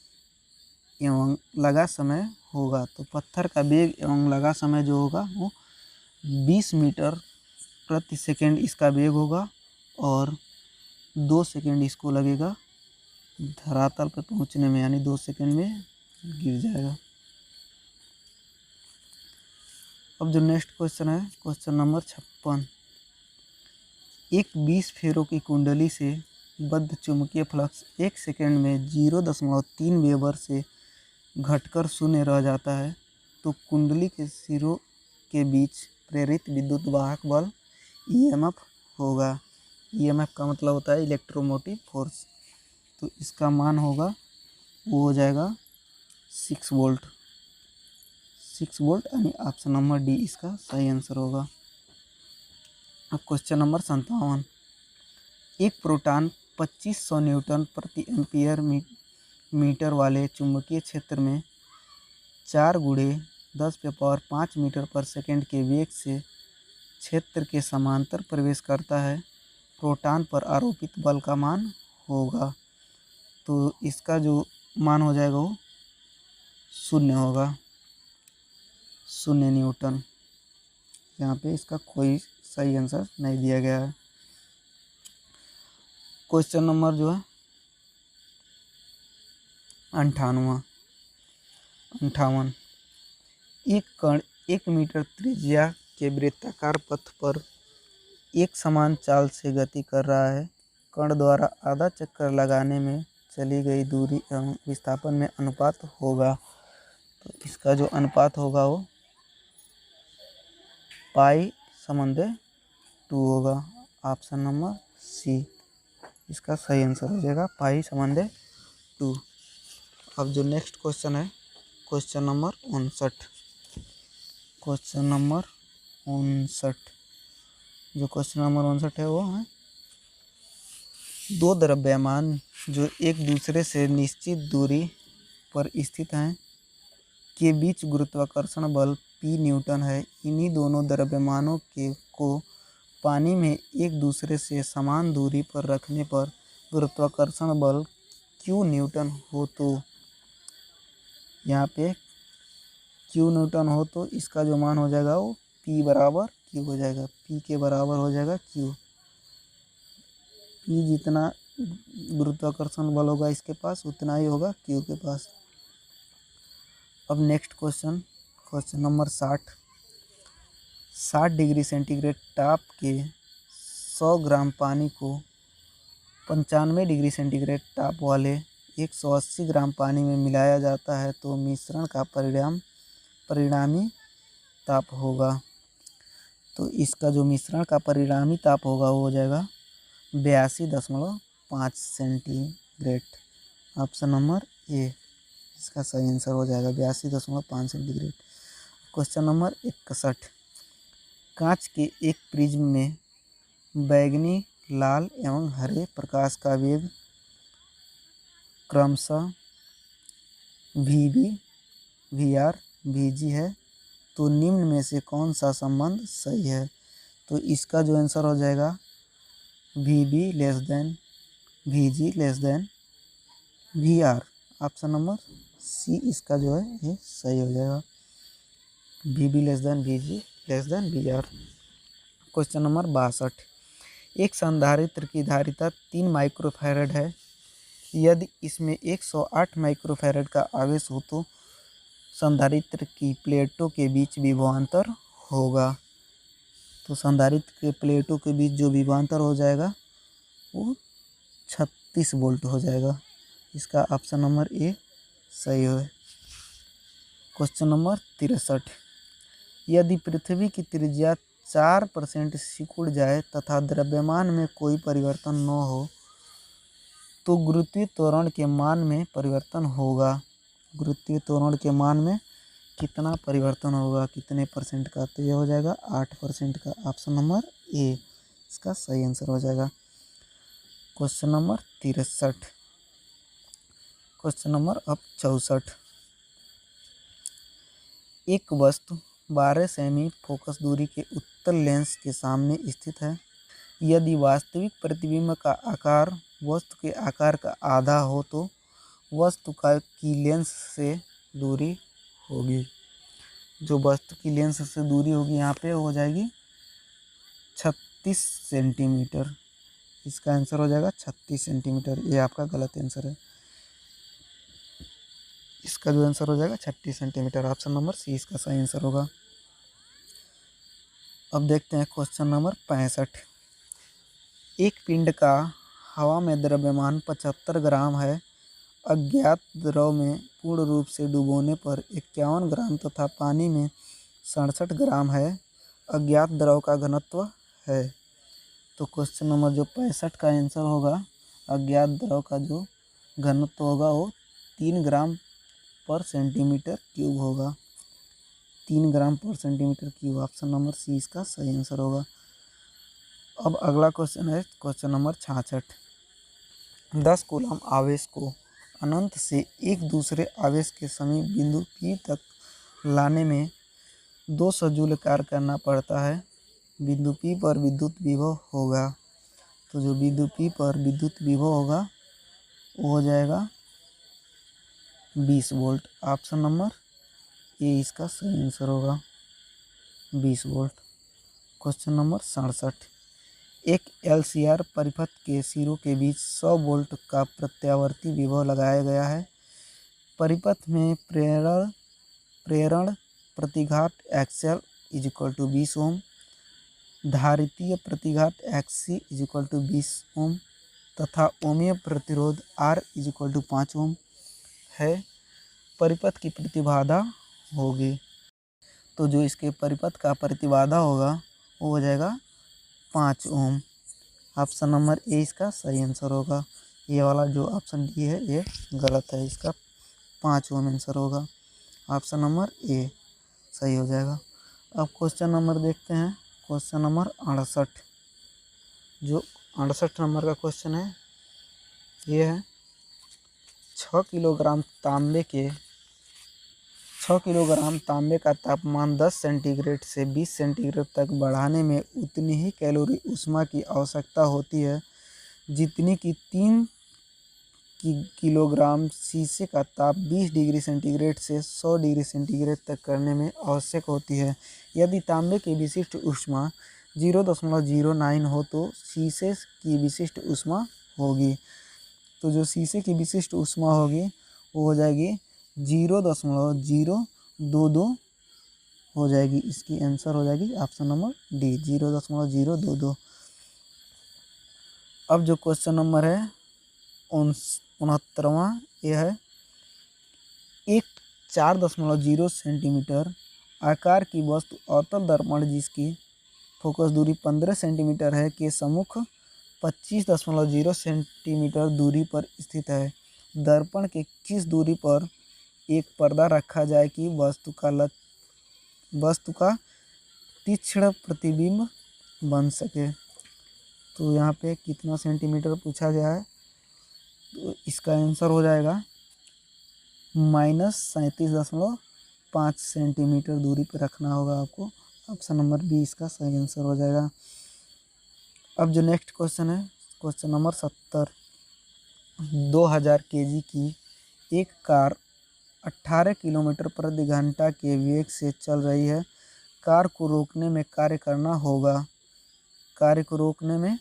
एवं लगा समय होगा। तो पत्थर का वेग एवं लगा समय जो होगा वो 20 मीटर प्रति सेकंड इसका वेग होगा और 2 सेकंड इसको लगेगा धरातल पर पहुंचने में, यानी 2 सेकंड में गिर जाएगा। अब जो नेक्स्ट क्वेश्चन है क्वेश्चन नंबर 56, एक 20 फेरों की कुंडली से बद्ध चुंबकीय फ्लक्स 1 सेकंड में 0.3 वेबर से घटकर शून्य रह जाता है। तो कुंडली के सिरों के बीच प्रेरित विद्युत वाहक बल ईएमएफ होगा। ईएमएफ का मतलब होता है इलेक्ट्रोमोटिव फोर्स। तो इसका मान होगा वो हो जाएगा 6 वोल्ट। 6 वोल्ट यानी ऑप्शन नंबर डी इसका सही आंसर होगा। अब क्वेश्चन नंबर 57, एक प्रोटॉन 2500 न्यूटन प्रति एम्पियर मीटर वाले चुंबकीय क्षेत्र में 4 × 10⁵ मीटर पर सेकंड के वेग से क्षेत्र के समांतर प्रवेश करता है। प्रोटॉन पर आरोपित बल का मान होगा। तो इसका जो मान हो जाएगा वो 0 होगा, 0 न्यूटन। यहाँ पे इसका कोई सही आंसर नहीं दिया गया है। क्वेश्चन नंबर जो है 58, एक कण 1 मीटर त्रिज्या के वृत्ताकार पथ पर एक समान चाल से गति कर रहा है। कण द्वारा आधा चक्कर लगाने में चली गई दूरी एवं विस्थापन में अनुपात होगा। तो इसका जो अनुपात होगा वो π/2 होगा। ऑप्शन नंबर सी इसका सही आंसर हो जाएगा, π/2। अब जो नेक्स्ट क्वेश्चन है क्वेश्चन नंबर 59, क्वेश्चन नंबर 59, जो क्वेश्चन नंबर 59 है वो है, दो द्रव्यमान जो एक दूसरे से निश्चित दूरी पर स्थित हैं के बीच गुरुत्वाकर्षण बल P न्यूटन है। इन्हीं दोनों द्रव्यमानों को पानी में एक दूसरे से समान दूरी पर रखने पर गुरुत्वाकर्षण बल Q न्यूटन हो। तो यहाँ पे Q न्यूटन हो तो इसका जो मान हो जाएगा वो P बराबर Q हो जाएगा। P के बराबर हो जाएगा Q। P जितना गुरुत्वाकर्षण बल होगा इसके पास उतना ही होगा Q के पास। अब next question question number 60 degree centigrade ताप के 100 ग्राम पानी को 95 डिग्री सेंटीग्रेड ताप वाले 180 ग्राम पानी में मिलाया जाता है तो मिश्रण का परिणामी ताप होगा। तो इसका जो मिश्रण का परिणामी ताप होगा वो हो जाएगा 82.5 सेंटीग्रेड। ऑप्शन नंबर ए इसका सही आंसर हो जाएगा 82.5 सेंटीग्रेड। क्वेश्चन नंबर 61, कांच के एक प्रिज्म में बैंगनी, लाल एवं हरे प्रकाश का वेग क्रमशः VB, VR, VG है। तो निम्न में से कौन सा संबंध सही है? तो इसका जो आंसर हो जाएगा VB < VG < VR। Option number C इसका जो है ये सही हो जाएगा, VB < VG < VR। Question number 62, एक संधारित्र की धारिता 3 माइक्रोफैरड है। यदि इसमें 108 माइक्रोफैरड का आवेश हो तो संधारित्र की प्लेटों के बीच विभवांतर होगा। तो संधारित्र के प्लेटों के बीच जो विभवांतर हो जाएगा वो 36 वोल्ट हो जाएगा। इसका ऑप्शन नंबर ए सही है। क्वेश्चन नंबर 63, यदि पृथ्वी की त्रिज्या 4% सिकुड़ जाए तथा द्रव्यमान में कोई परिवर्तन न हो तो गुरुत्वीय त्वरण के मान में परिवर्तन होगा। गुरुत्वीय त्वरण के मान में कितना परिवर्तन होगा, कितने परसेंट का? तो यह हो जाएगा 8% का। ऑप्शन नंबर ए इसका सही आंसर हो जाएगा। Question number 63। क्वेश्चन नंबर अब 64, एक वस्तु 12 सेमी फोकस दूरी के उत्तल लेंस के सामने स्थित है। यदि वास्तविक प्रतिबिंब का आकार वस्तु के आकार का आधा हो तो वस्तु की लेंस से दूरी होगी। जो वस्तु की लेंस से दूरी होगी यहाँ पे हो जाएगी 36 सेंटीमीटर। इसका आंसर हो जाएगा 36 सेंटीमीटर। ये आपका गलत आंसर है। इसका जो आंसर हो जाएगा 36 सेंटीमीटर। ऑप्शन नंबर सी इसका सही आंसर होगा। अब देखते हैं क्वेश्चन नंबर 65, एक पिंड का हवा में द्रव्यमान 75 ग्राम है। अज्ञात द्रव में पूर्ण रूप से डुबोने पर 51 ग्राम तथा पानी में 67 ग्राम है। अज्ञात द्रव का घनत्व है। तो क्वेश्चन नंबर जो 65 का आंसर होगा, अज्ञात द्रव का जो घनत्व होगा वो 3 ग्राम पर सेंटीमीटर क्यूब होगा। 3 ग्राम पर centimetre cube. Option number C इसका सही आंसर होगा। अब अगला क्वेश्चन है क्वेश्चन नंबर 66, 10 कूलम आवेश को अनंत से एक दूसरे आवेश के समीप बिंदु P तक लाने में 200 जूल कार्य करना पड़ता है। बिंदु P पर विद्युत विभव होगा। तो जो बिंदु P पर विद्युत विभव होगा वो हो जाएगा 20 वोल्ट। ऑप्शन नंबर ए इसका सही आंसर होगा, 20 वोल्ट। क्वेश्चन नंबर 67, एक LCR परिपथ के सिरों के बीच 100 वोल्ट का प्रत्यावर्ती विभव लगाया गया है। परिपथ में प्रेरण प्रतिघात XL = 20 ओम, धारितीय प्रतिघात XC = 20 ओम तथा ओमीय प्रतिरोध R = 5 ओम है। परिपथ की प्रतिबाधा होगी। तो जो इसके परिपथ का प्रतिबाधा होगा वो हो जाएगा 5 ओम। ऑप्शन नंबर ए इसका सही आंसर होगा। ये वाला जो ऑप्शन डी है ये गलत है। इसका 5 ओम आंसर होगा। ऑप्शन नंबर ए सही हो जाएगा। अब क्वेश्चन नंबर देखते हैं क्वेश्चन नंबर 68। जो 68 नंबर का क्वेश्चन है ये है 6 किलोग्राम तांबे का तापमान 10 सेंटीग्रेड से 20 सेंटीग्रेड तक बढ़ाने में उतनी ही कैलोरी ऊष्मा की आवश्यकता होती है जितनी कि 3 किलोग्राम शीशे का ताप 20 डिग्री सेंटीग्रेड से 100 डिग्री सेंटीग्रेड तक करने में आवश्यक होती है। यदि तांबे की विशिष्ट ऊष्मा 0.09 हो तो शीशे की विशिष्ट ऊष्मा होगी। तो जो शीशे की विशिष्ट ऊष्मा होगी वो हो जाएगी 0.022 हो जाएगी। इसकी आंसर हो जाएगी ऑप्शन नंबर डी 0.022। अब जो क्वेश्चन नंबर है 69वां यह है, एक 4.0 सेंटीमीटर आकार की वस्तु अवतल दर्पण जिसकी फोकस दूरी 15 सेंटीमीटर है के सम्मुख 25.0 सेंटीमीटर दूरी पर स्थित है। दर्पण के किस दूरी पर एक पर्दा रखा जाए कि वस्तु का तीक्ष्ण प्रतिबिंब बन सके। तो यहाँ पे कितना सेंटीमीटर पूछा गया है, तो इसका आंसर हो जाएगा -37.5 सेंटीमीटर दूरी पर रखना होगा आपको। ऑप्शन नंबर बी इसका सही आंसर हो जाएगा। अब जो नेक्स्ट क्वेश्चन है क्वेश्चन नंबर 70, 2000 kg की एक कार 18 किलोमीटर प्रति घंटा के वेग से चल रही है। कार को रोकने में कार्य करना होगा। कार्य को रोकने में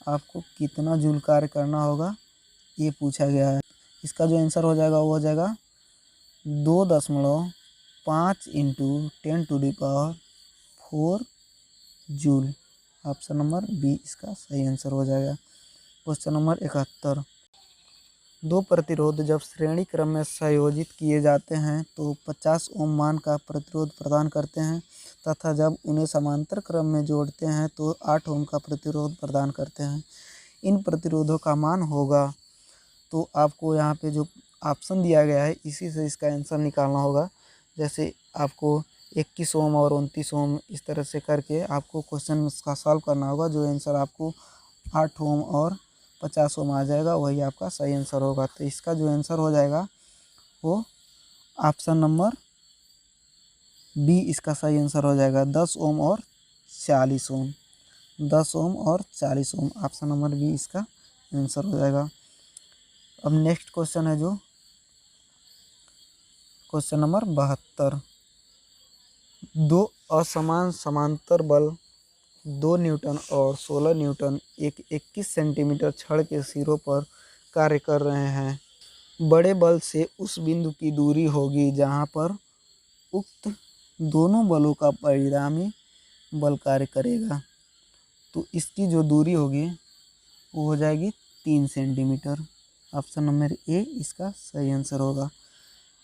आपको कितना जूल कार्य करना होगा ये पूछा गया है। इसका जो आंसर हो जाएगा वो हो जाएगा 2.5 × 10⁴ जूल। ऑप्शन नंबर बी इसका सही आंसर हो जाएगा। क्वेश्चन नंबर 71, दो प्रतिरोध जब श्रेणी क्रम में संयोजित किए जाते हैं तो 50 ओम मान का प्रतिरोध प्रदान करते हैं तथा जब उन्हें समांतर क्रम में जोड़ते हैं तो 8 ओम का प्रतिरोध प्रदान करते हैं। इन प्रतिरोधों का मान होगा, तो आपको यहाँ पे जो ऑप्शन दिया गया है इसी से इसका आंसर निकालना होगा। जैसे आपको 21 ओम और 29 ओम इस तरह से करके आपको क्वेश्चन का सॉल्व करना होगा। जो आंसर आपको 8 ओम और 50 ओम आ जाएगा वही आपका सही आंसर होगा। तो इसका जो आंसर हो जाएगा वो ऑप्शन नंबर बी इसका सही आंसर हो जाएगा, 10 ओम और 40 ओम। 10 ओम और 40 ओम, ऑप्शन नंबर बी इसका आंसर हो जाएगा। अब नेक्स्ट क्वेश्चन है जो क्वेश्चन नंबर 72, दो असमान समांतर बल 2 न्यूटन और 16 न्यूटन एक 21 सेंटीमीटर छड़ के सिरों पर कार्य कर रहे हैं। बड़े बल से उस बिंदु की दूरी होगी जहां पर उक्त दोनों बलों का परिणामी बल कार्य करेगा। तो इसकी जो दूरी होगी वो हो जाएगी 3 सेंटीमीटर। ऑप्शन नंबर ए इसका सही आंसर होगा।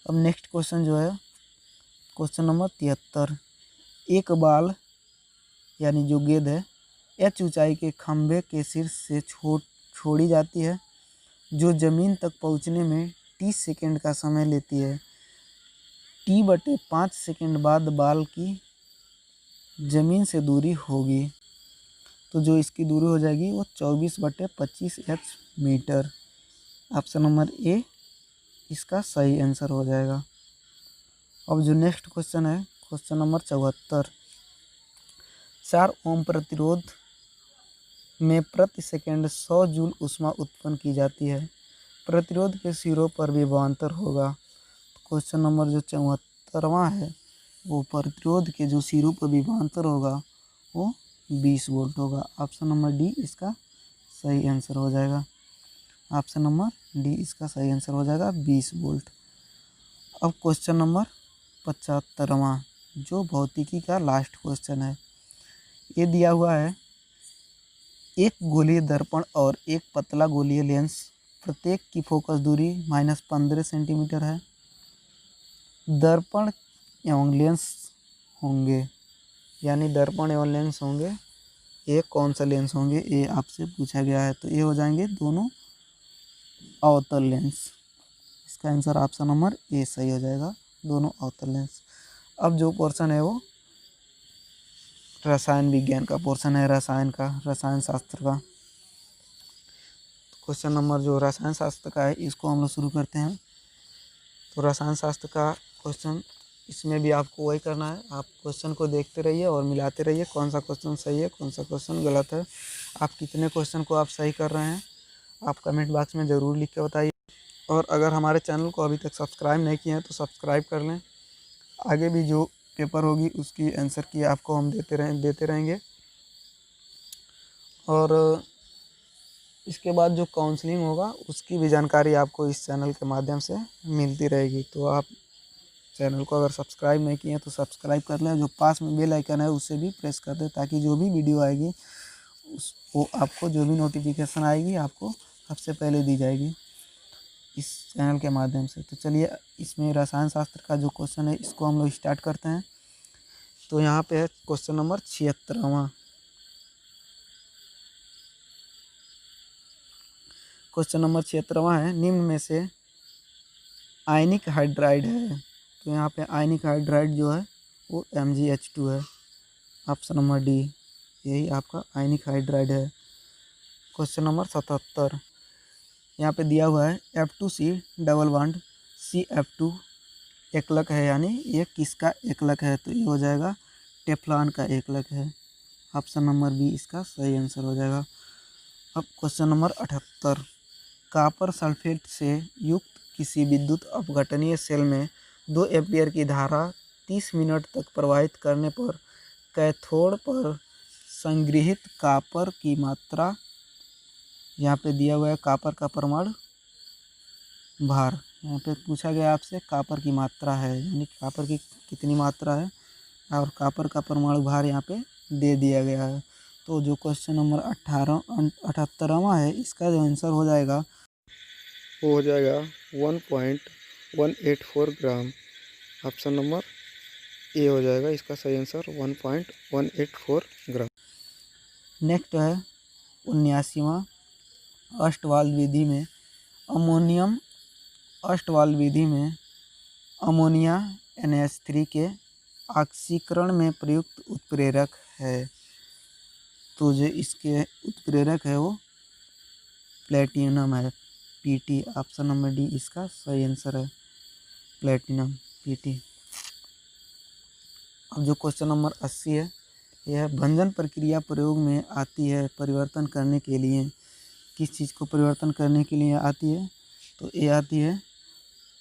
अब नेक्स्ट क्वेश्चन जो है क्वेश्चन नंबर 73, एक बाल यानी जो गेंद है एच ऊंचाई के खंभे के शीर्ष से छोड़ी जाती है जो जमीन तक पहुंचने में 30 सेकंड का समय लेती है। t/5 सेकंड बाद बाल की जमीन से दूरी होगी, तो जो इसकी दूरी हो जाएगी वो 24/25 मीटर। ऑप्शन नंबर ए इसका सही आंसर हो जाएगा। अब जो नेक्स्ट क्वेश्चन है क्वेश्चन नंबर 74, 4 ओम प्रतिरोध में प्रति सेकंड 100 जूल ऊष्मा उत्पन्न की जाती है। प्रतिरोध के सिरों पर विभवांतर होगा। क्वेश्चन नंबर जो 74वां है वो प्रतिरोध के जो सिरों पर विभवांतर होगा वो 20 वोल्ट होगा। ऑप्शन नंबर डी इसका सही आंसर हो जाएगा। ऑप्शन नंबर डी इसका सही आंसर हो जाएगा 20 वोल्ट। अब क्वेश्चन नंबर 75वां जो भौतिकी का लास्ट क्वेश्चन है, ये दिया हुआ है एक गोलीय दर्पण और एक पतला गोलीय लेंस, प्रत्येक की फोकस दूरी -15 सेंटीमीटर है। दर्पण एवं लेंस होंगे, यानी दर्पण एवं लेंस होंगे, ये कौन सा लेंस होंगे ये आपसे पूछा गया है। तो ये हो जाएंगे दोनों अवतल लेंस। इसका आंसर ऑप्शन नंबर ए सही हो जाएगा, दोनों अवतल लेंस। अब जो पोर्शन है वो रसायन विज्ञान का पोर्शन है, रसायन शास्त्र का। क्वेश्चन नंबर जो रसायन शास्त्र का है इसको हम लोग शुरू करते हैं। तो रसायन शास्त्र का क्वेश्चन, इसमें भी आपको वही करना है, आप क्वेश्चन को देखते रहिए और मिलाते रहिए कौन सा क्वेश्चन सही है कौन सा क्वेश्चन गलत है। आप कितने क्वेश्चन को आप सही कर रहे हैं आप कमेंट बॉक्स में ज़रूर लिख के बताइए। और अगर हमारे चैनल को अभी तक सब्सक्राइब नहीं किए हैं तो सब्सक्राइब कर लें। आगे भी जो पेपर होगी उसकी आंसर की आपको हम देते रहेंगे। और इसके बाद जो काउंसलिंग होगा उसकी भी जानकारी आपको इस चैनल के माध्यम से मिलती रहेगी। तो आप चैनल को अगर सब्सक्राइब नहीं किए तो सब्सक्राइब कर लें, जो पास में बेल आइकन है उसे भी प्रेस कर दें ताकि जो भी वीडियो आएगी वो आपको जो भी नोटिफिकेशन आएगी आपको सबसे पहले दी जाएगी इस चैनल के माध्यम से। तो चलिए इसमें रसायन शास्त्र का जो क्वेश्चन है इसको हम लोग स्टार्ट करते हैं। तो यहाँ पे है क्वेश्चन नंबर 76वां। क्वेश्चन नंबर 76वां है, निम्न में से आयनिक हाइड्राइड है। तो यहाँ पे आयनिक हाइड्राइड जो है वो MgH2 है। ऑप्शन नंबर डी यही आपका आयनिक हाइड्राइड है। क्वेश्चन नंबर 77, यहाँ पे दिया हुआ है F2C डबल बॉन्ड CF2 एकलक है, यानी ये किसका एकलक है। तो ये हो जाएगा टेफ्लॉन का एकलक है। ऑप्शन नंबर बी इसका सही आंसर हो जाएगा। अब क्वेश्चन नंबर 78, कॉपर सल्फेट से युक्त किसी विद्युत अपघटनीय सेल में 2 एम्पीयर की धारा 30 मिनट तक प्रवाहित करने पर कैथोड पर संग्रहित कॉपर की मात्रा, यहाँ पे दिया हुआ है कॉपर का परमाणु भार। यहाँ पे पूछा गया आपसे कॉपर की मात्रा है, यानी कॉपर की कितनी मात्रा है और कॉपर का परमाणु भार यहाँ पे दे दिया गया है। तो जो क्वेश्चन नंबर 78वां है, इसका जो आंसर हो जाएगा वो हो जाएगा 1.184 ग्राम। ऑप्शन नंबर ए हो जाएगा इसका सही आंसर 1.184 ग्राम। नेक्स्ट है 79वां, अष्टवाल विधि में अमोनियम अष्टवाल विधि में अमोनिया NH3 के ऑक्सीकरण में प्रयुक्त उत्प्रेरक है। तो जो इसके उत्प्रेरक है वो प्लेटिनम है, Pt। ऑप्शन नंबर डी इसका सही आंसर है, प्लेटिनम Pt। अब जो क्वेश्चन नंबर 80 है, यह भंजन प्रक्रिया प्रयोग में आती है परिवर्तन करने के लिए। किस चीज़ को परिवर्तन करने के लिए आती है? तो ये आती है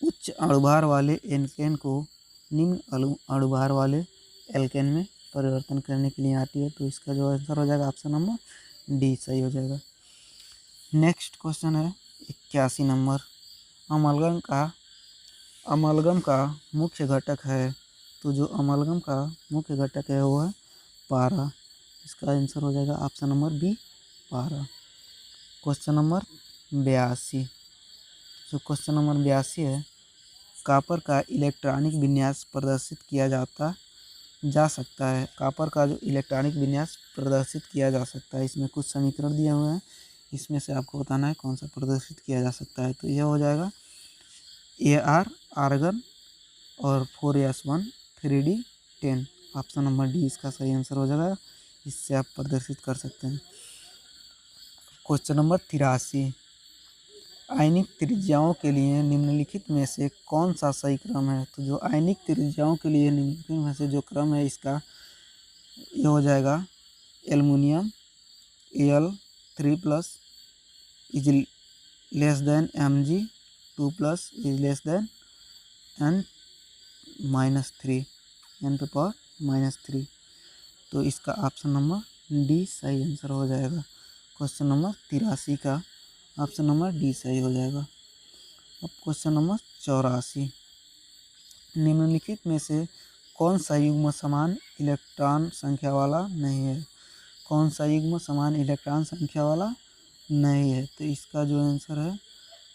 उच्च अणुभार वाले एल्केन को निम्न अणुभार वाले एल्केन में परिवर्तन करने के लिए आती है। तो इसका जो आंसर हो जाएगा ऑप्शन नंबर डी सही हो जाएगा। नेक्स्ट क्वेश्चन है 81 नंबर, अमलगम का मुख्य घटक है। तो जो अमलगम का मुख्य घटक है वो है पारा। इसका आंसर हो जाएगा ऑप्शन नंबर बी, पारा। क्वेश्चन नंबर 82, जो क्वेश्चन नंबर 82 है, कॉपर का इलेक्ट्रॉनिक विन्यास प्रदर्शित किया जा सकता है। कॉपर का जो इलेक्ट्रॉनिक विन्यास प्रदर्शित किया जा सकता है, इसमें कुछ समीकरण दिए हुए हैं, इसमें से आपको बताना है कौन सा प्रदर्शित किया जा सकता है। तो यह हो जाएगा AR आर्गन और 4s1 3d10। Option number D इसका सही आंसर हो जाएगा, इससे आप प्रदर्शित कर सकते हैं। क्वेश्चन नंबर 83, आयनिक त्रिज्याओं के लिए निम्नलिखित में से कौन सा सही क्रम है? तो जो आयनिक त्रिज्याओं के लिए निम्नलिखित में से जो क्रम है इसका ये हो जाएगा aluminium Al3+ is less than Mg2+ is less than n-3 n पे पावर -3। तो इसका ऑप्शन नंबर डी सही आंसर हो जाएगा। क्वेश्चन नंबर 83 का ऑप्शन नंबर डी सही हो जाएगा। अब क्वेश्चन नंबर 84, निम्नलिखित में से कौन सा युग्म समान इलेक्ट्रॉन संख्या वाला नहीं है? कौन सा युग्म समान इलेक्ट्रॉन संख्या वाला नहीं है? तो इसका जो आंसर है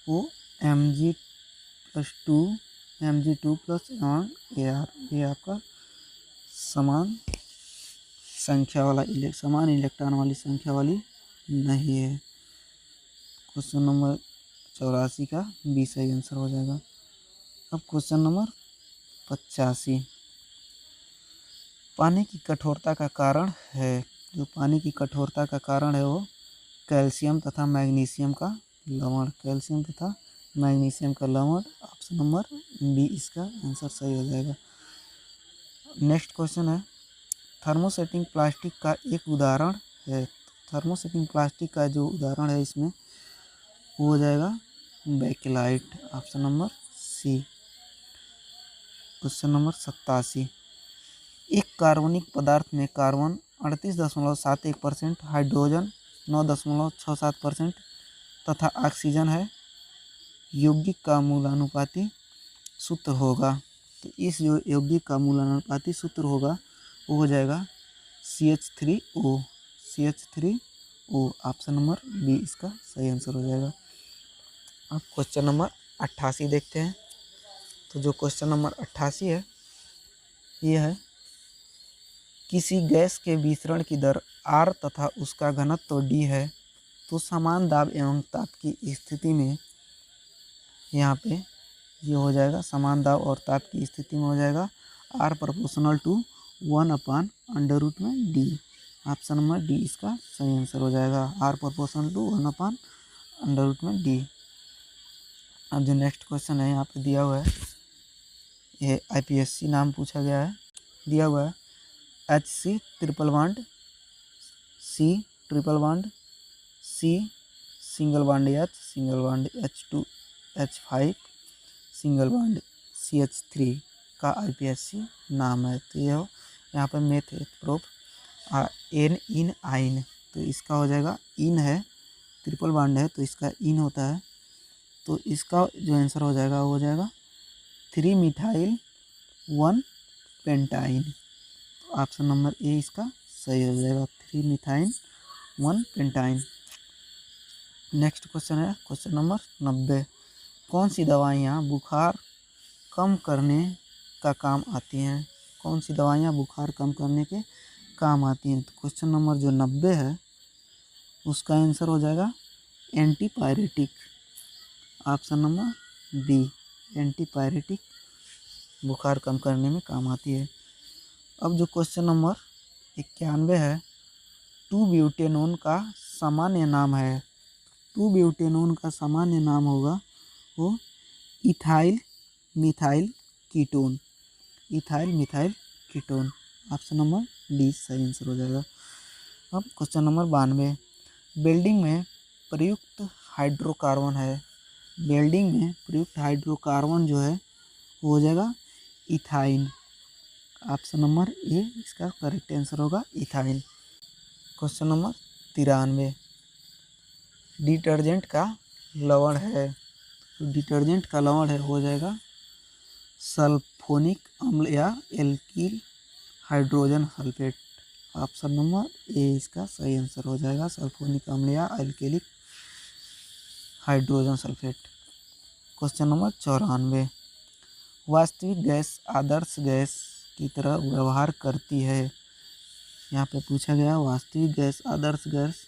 वो Mg+2 Mg2+ और Ar, ये आपका समान इलेक्ट्रॉन वाली संख्या वाली नहीं है। क्वेश्चन नंबर 84 का बी सही आंसर हो जाएगा। अब क्वेश्चन नंबर 85, पानी की कठोरता का कारण है। जो पानी की कठोरता का कारण है वो कैल्शियम तथा मैग्नीशियम का लवण, कैल्शियम तथा मैग्नीशियम का लवण। ऑप्शन नंबर बी इसका आंसर सही हो जाएगा। नेक्स्ट क्वेश्चन है, थर्मोसेटिंग प्लास्टिक का एक उदाहरण है। थर्मोसेटिंग प्लास्टिक का जो उदाहरण है इसमें वो हो जाएगा bakelite. Option number C. Question number 87, एक कार्बनिक पदार्थ में कार्बन 38.71%, हाइड्रोजन 9.67% तथा ऑक्सीजन है, यौगिक का मूलानुपाती सूत्र होगा। तो इस जो यौगिक का मूलानुपाती सूत्र होगा वो हो जाएगा CH3O। ऑप्शन नंबर बी इसका सही आंसर हो जाएगा। अब क्वेश्चन नंबर 88 देखते हैं। तो जो क्वेश्चन नंबर 88 है ये है, किसी गैस के विसरण की दर R तथा उसका घनत्व D है, तो समान दाब एवं ताप की स्थिति में यहाँ पे ये हो जाएगा, समान दाब और ताप की स्थिति में हो जाएगा R = 1/√D। Option number D इसका सही आंसर हो जाएगा, R = 1/√D। अब जो नेक्स्ट क्वेश्चन है यहाँ पे दिया हुआ है, ये IPSC नाम पूछा गया है, दिया हुआ है HC triple bond, C triple bond, C single bond H, single bond H2 H5, single bond CH3 का IPSC नाम है। तो ये यहाँ पर मेथ प्रूफ एन इन आइन, तो इसका हो जाएगा इन है, ट्रिपल बॉन्ड है तो इसका इन होता है। तो इसका जो आंसर हो जाएगा वो हो जाएगा 3 मिथाइल 1 पेंटाइन। तो ऑप्शन नंबर ए इसका सही हो जाएगा, 3 मिथाइन 1 पेंटाइन। नेक्स्ट क्वेश्चन है क्वेश्चन नंबर 90। कौन सी दवाइयाँ बुखार कम करने का काम आती हैं? कौन सी दवाइयाँ बुखार कम करने के काम आती हैं? तो क्वेश्चन नंबर जो 90 है उसका आंसर हो जाएगा antipyretic, option number B, antipyretic बुखार कम करने में काम आती है। अब जो क्वेश्चन नंबर 91 है, 2-ब्यूटेनोन का सामान्य नाम है। 2-ब्यूटेनोन का सामान्य नाम होगा वो ethyl methyl ketone, ethyl methyl ketone, option number D सही आंसर हो जाएगा। अब क्वेश्चन नंबर 92, वेल्डिंग में प्रयुक्त हाइड्रोकार्बन है। वेल्डिंग में प्रयुक्त हाइड्रोकार्बन जो है वो हो जाएगा इथाइन, ऑप्शन नंबर ए इसका करेक्ट आंसर होगा इथाइन। क्वेश्चन नंबर 93, डिटर्जेंट का लवण है। तो डिटर्जेंट का लवण है हो जाएगा सल्फोनिक अम्ल या alkyl hydrogen sulphate, option number A इसका सही आंसर हो जाएगा, सल्फोनिक अम्ल या एल्किलिक हाइड्रोजन सल्फेट। क्वेश्चन नंबर 94, वास्तविक गैस आदर्श गैस की तरह व्यवहार करती है। यहाँ पे पूछा गया वास्तविक गैस आदर्श गैस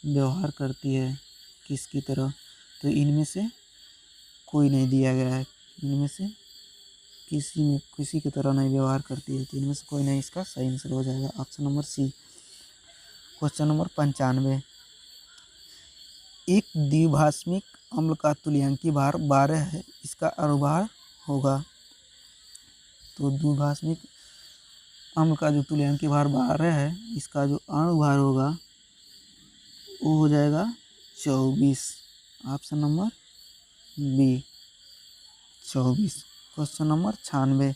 व्यवहार करती है किसकी तरह? तो इनमें से कोई नहीं दिया गया है, इनमें से किसी की तरह नहीं व्यवहार करती है, तो इनमें से कोई नहीं, इसका सही आंसर हो जाएगा option number C. Question number 95, एक द्विभाषिक अम्ल का तुल्यांकी भार 12 है, इसका अणुभार होगा। तो द्विभाषिक अम्ल का जो तुल्यांकी भार 12 है, इसका जो अणुभार होगा वो हो जाएगा 24, option number B 24। Question number 96,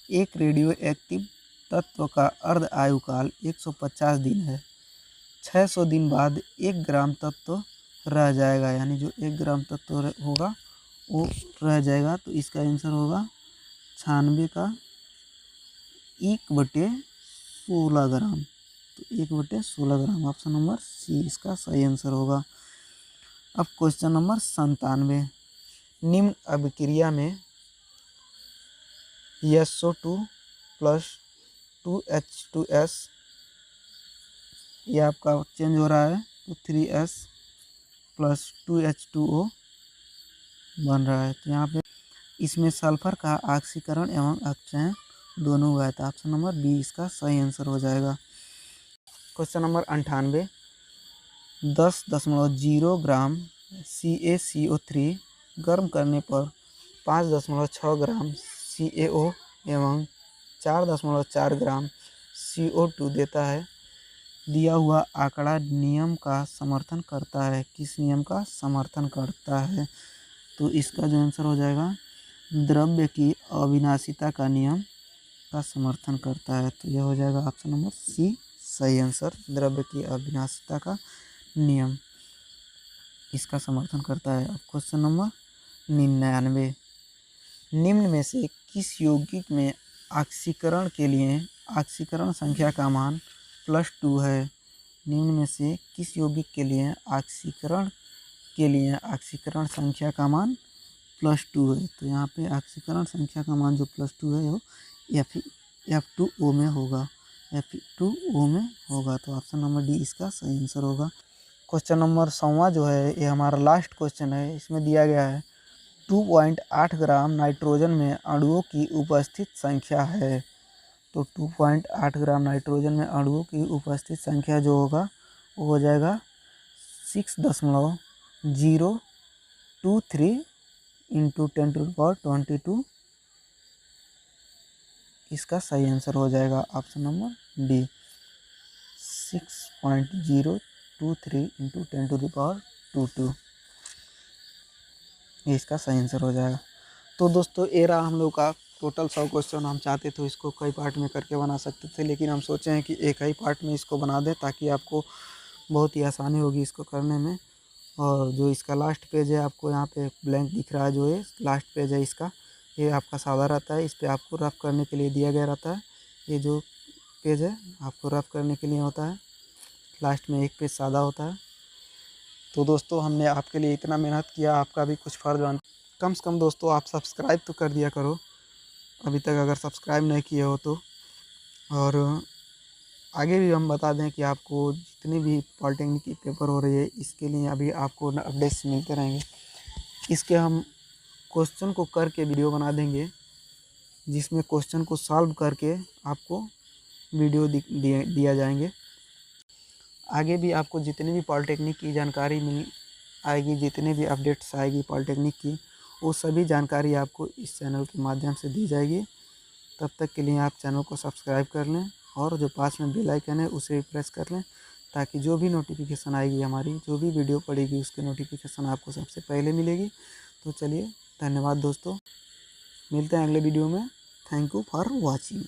एक रेडियो एक्टिव तत्व का अर्ध आयुकाल 150 दिन है। 600 दिन बाद 1 ग्राम तत्व रह जाएगा, यानी जो 1 ग्राम तत्व होगा वो रह जाएगा, तो इसका आंसर होगा 96 का 1/16 ग्राम, तो 1/16 ग्राम, ऑप्शन नंबर सी इसका सही आंसर होगा। अब क्वेश्चन नंबर 97, निम्न अभिक्रिया में SO2 + 2H2S ये आपका चेंज हो रहा है, तो 3S + 2H2O बन रहा है। तो यहाँ पे इसमें सल्फर का ऑक्सीकरण एवं अपचयन दोनों हुआ है, तो ऑप्शन नंबर बी इसका सही आंसर हो जाएगा। क्वेश्चन नंबर 98, 10.0 ग्राम CaCO3 गर्म करने पर 5.6 ग्राम CaO एवं 4.4 ग्राम CO2 देता है। दिया हुआ आंकड़ा नियम का समर्थन करता है, किस नियम का समर्थन करता है? तो इसका जो आंसर हो जाएगा द्रव्य की अविनाशिता का नियम का समर्थन करता है, तो यह हो जाएगा ऑप्शन नंबर सी सही आंसर, द्रव्य की अविनाशिता का नियम इसका समर्थन करता है। अब क्वेश्चन नंबर 99, निम्न में से किस यौगिक में ऑक्सीकरण के लिए ऑक्सीकरण संख्या का मान +2 है? निम्न में से किस यौगिक के लिए ऑक्सीकरण संख्या का मान +2 है? तो यहाँ पे ऑक्सीकरण संख्या का मान जो +2 है वो F2O में होगा, F2O में होगा, तो ऑप्शन नंबर डी इसका सही आंसर होगा। क्वेश्चन नंबर 100 जो है ये हमारा लास्ट क्वेश्चन है। इसमें दिया गया है 2.8 ग्राम नाइट्रोजन में अणुओं की उपस्थित संख्या है। तो 2.8 ग्राम नाइट्रोजन में अणुओं की उपस्थित संख्या जो होगा वो हो जाएगा 6.023 × 10⁻²2। इसका सही आंसर हो जाएगा ऑप्शन नंबर डी, 6.023 × 10⁻²2, ये इसका सही आंसर हो जाएगा। तो दोस्तों ये रहा हम लोग का टोटल 100 क्वेश्चन। हम चाहते तो इसको कई पार्ट में करके बना सकते थे, लेकिन हम सोचे हैं कि एक ही पार्ट में इसको बना दें ताकि आपको बहुत ही आसानी होगी इसको करने में। और जो इसका लास्ट पेज है आपको यहाँ पे ब्लैंक दिख रहा है, जो ये लास्ट पेज है इसका, ये आपका सादा रहता है, इस पर आपको रफ करने के लिए दिया गया रहता है। ये जो पेज है, आपको रफ करने के लिए होता है। लास्ट में एक पेज सादा होता है। तो दोस्तों हमने आपके लिए इतना मेहनत किया, आपका भी कुछ फ़र्ज़ बन, कम से कम दोस्तों आप सब्सक्राइब तो कर दिया करो अभी तक अगर सब्सक्राइब नहीं किए हो तो। और आगे भी हम बता दें कि आपको जितनी भी पॉलिटेक्निक की पेपर हो रही है इसके लिए अभी आपको अपडेट्स मिलते रहेंगे। इसके हम क्वेश्चन को करके वीडियो बना देंगे, जिसमें क्वेश्चन को सॉल्व करके आपको वीडियो दिया जाएंगे। आगे भी आपको जितनी भी पॉलिटेक्निक की जानकारी मिल आएगी, जितने भी अपडेट्स आएगी पॉलिटेक्निक की, वो सभी जानकारी आपको इस चैनल के माध्यम से दी जाएगी। तब तक के लिए आप चैनल को सब्सक्राइब कर लें और जो पास में बेल आइकन है उसे भी प्रेस कर लें, ताकि जो भी नोटिफिकेशन आएगी, हमारी जो भी वीडियो पड़ेगी उसकी नोटिफिकेशन आपको सबसे पहले मिलेगी। तो चलिए, धन्यवाद दोस्तों, मिलते हैं अगले वीडियो में। Thank you for watching.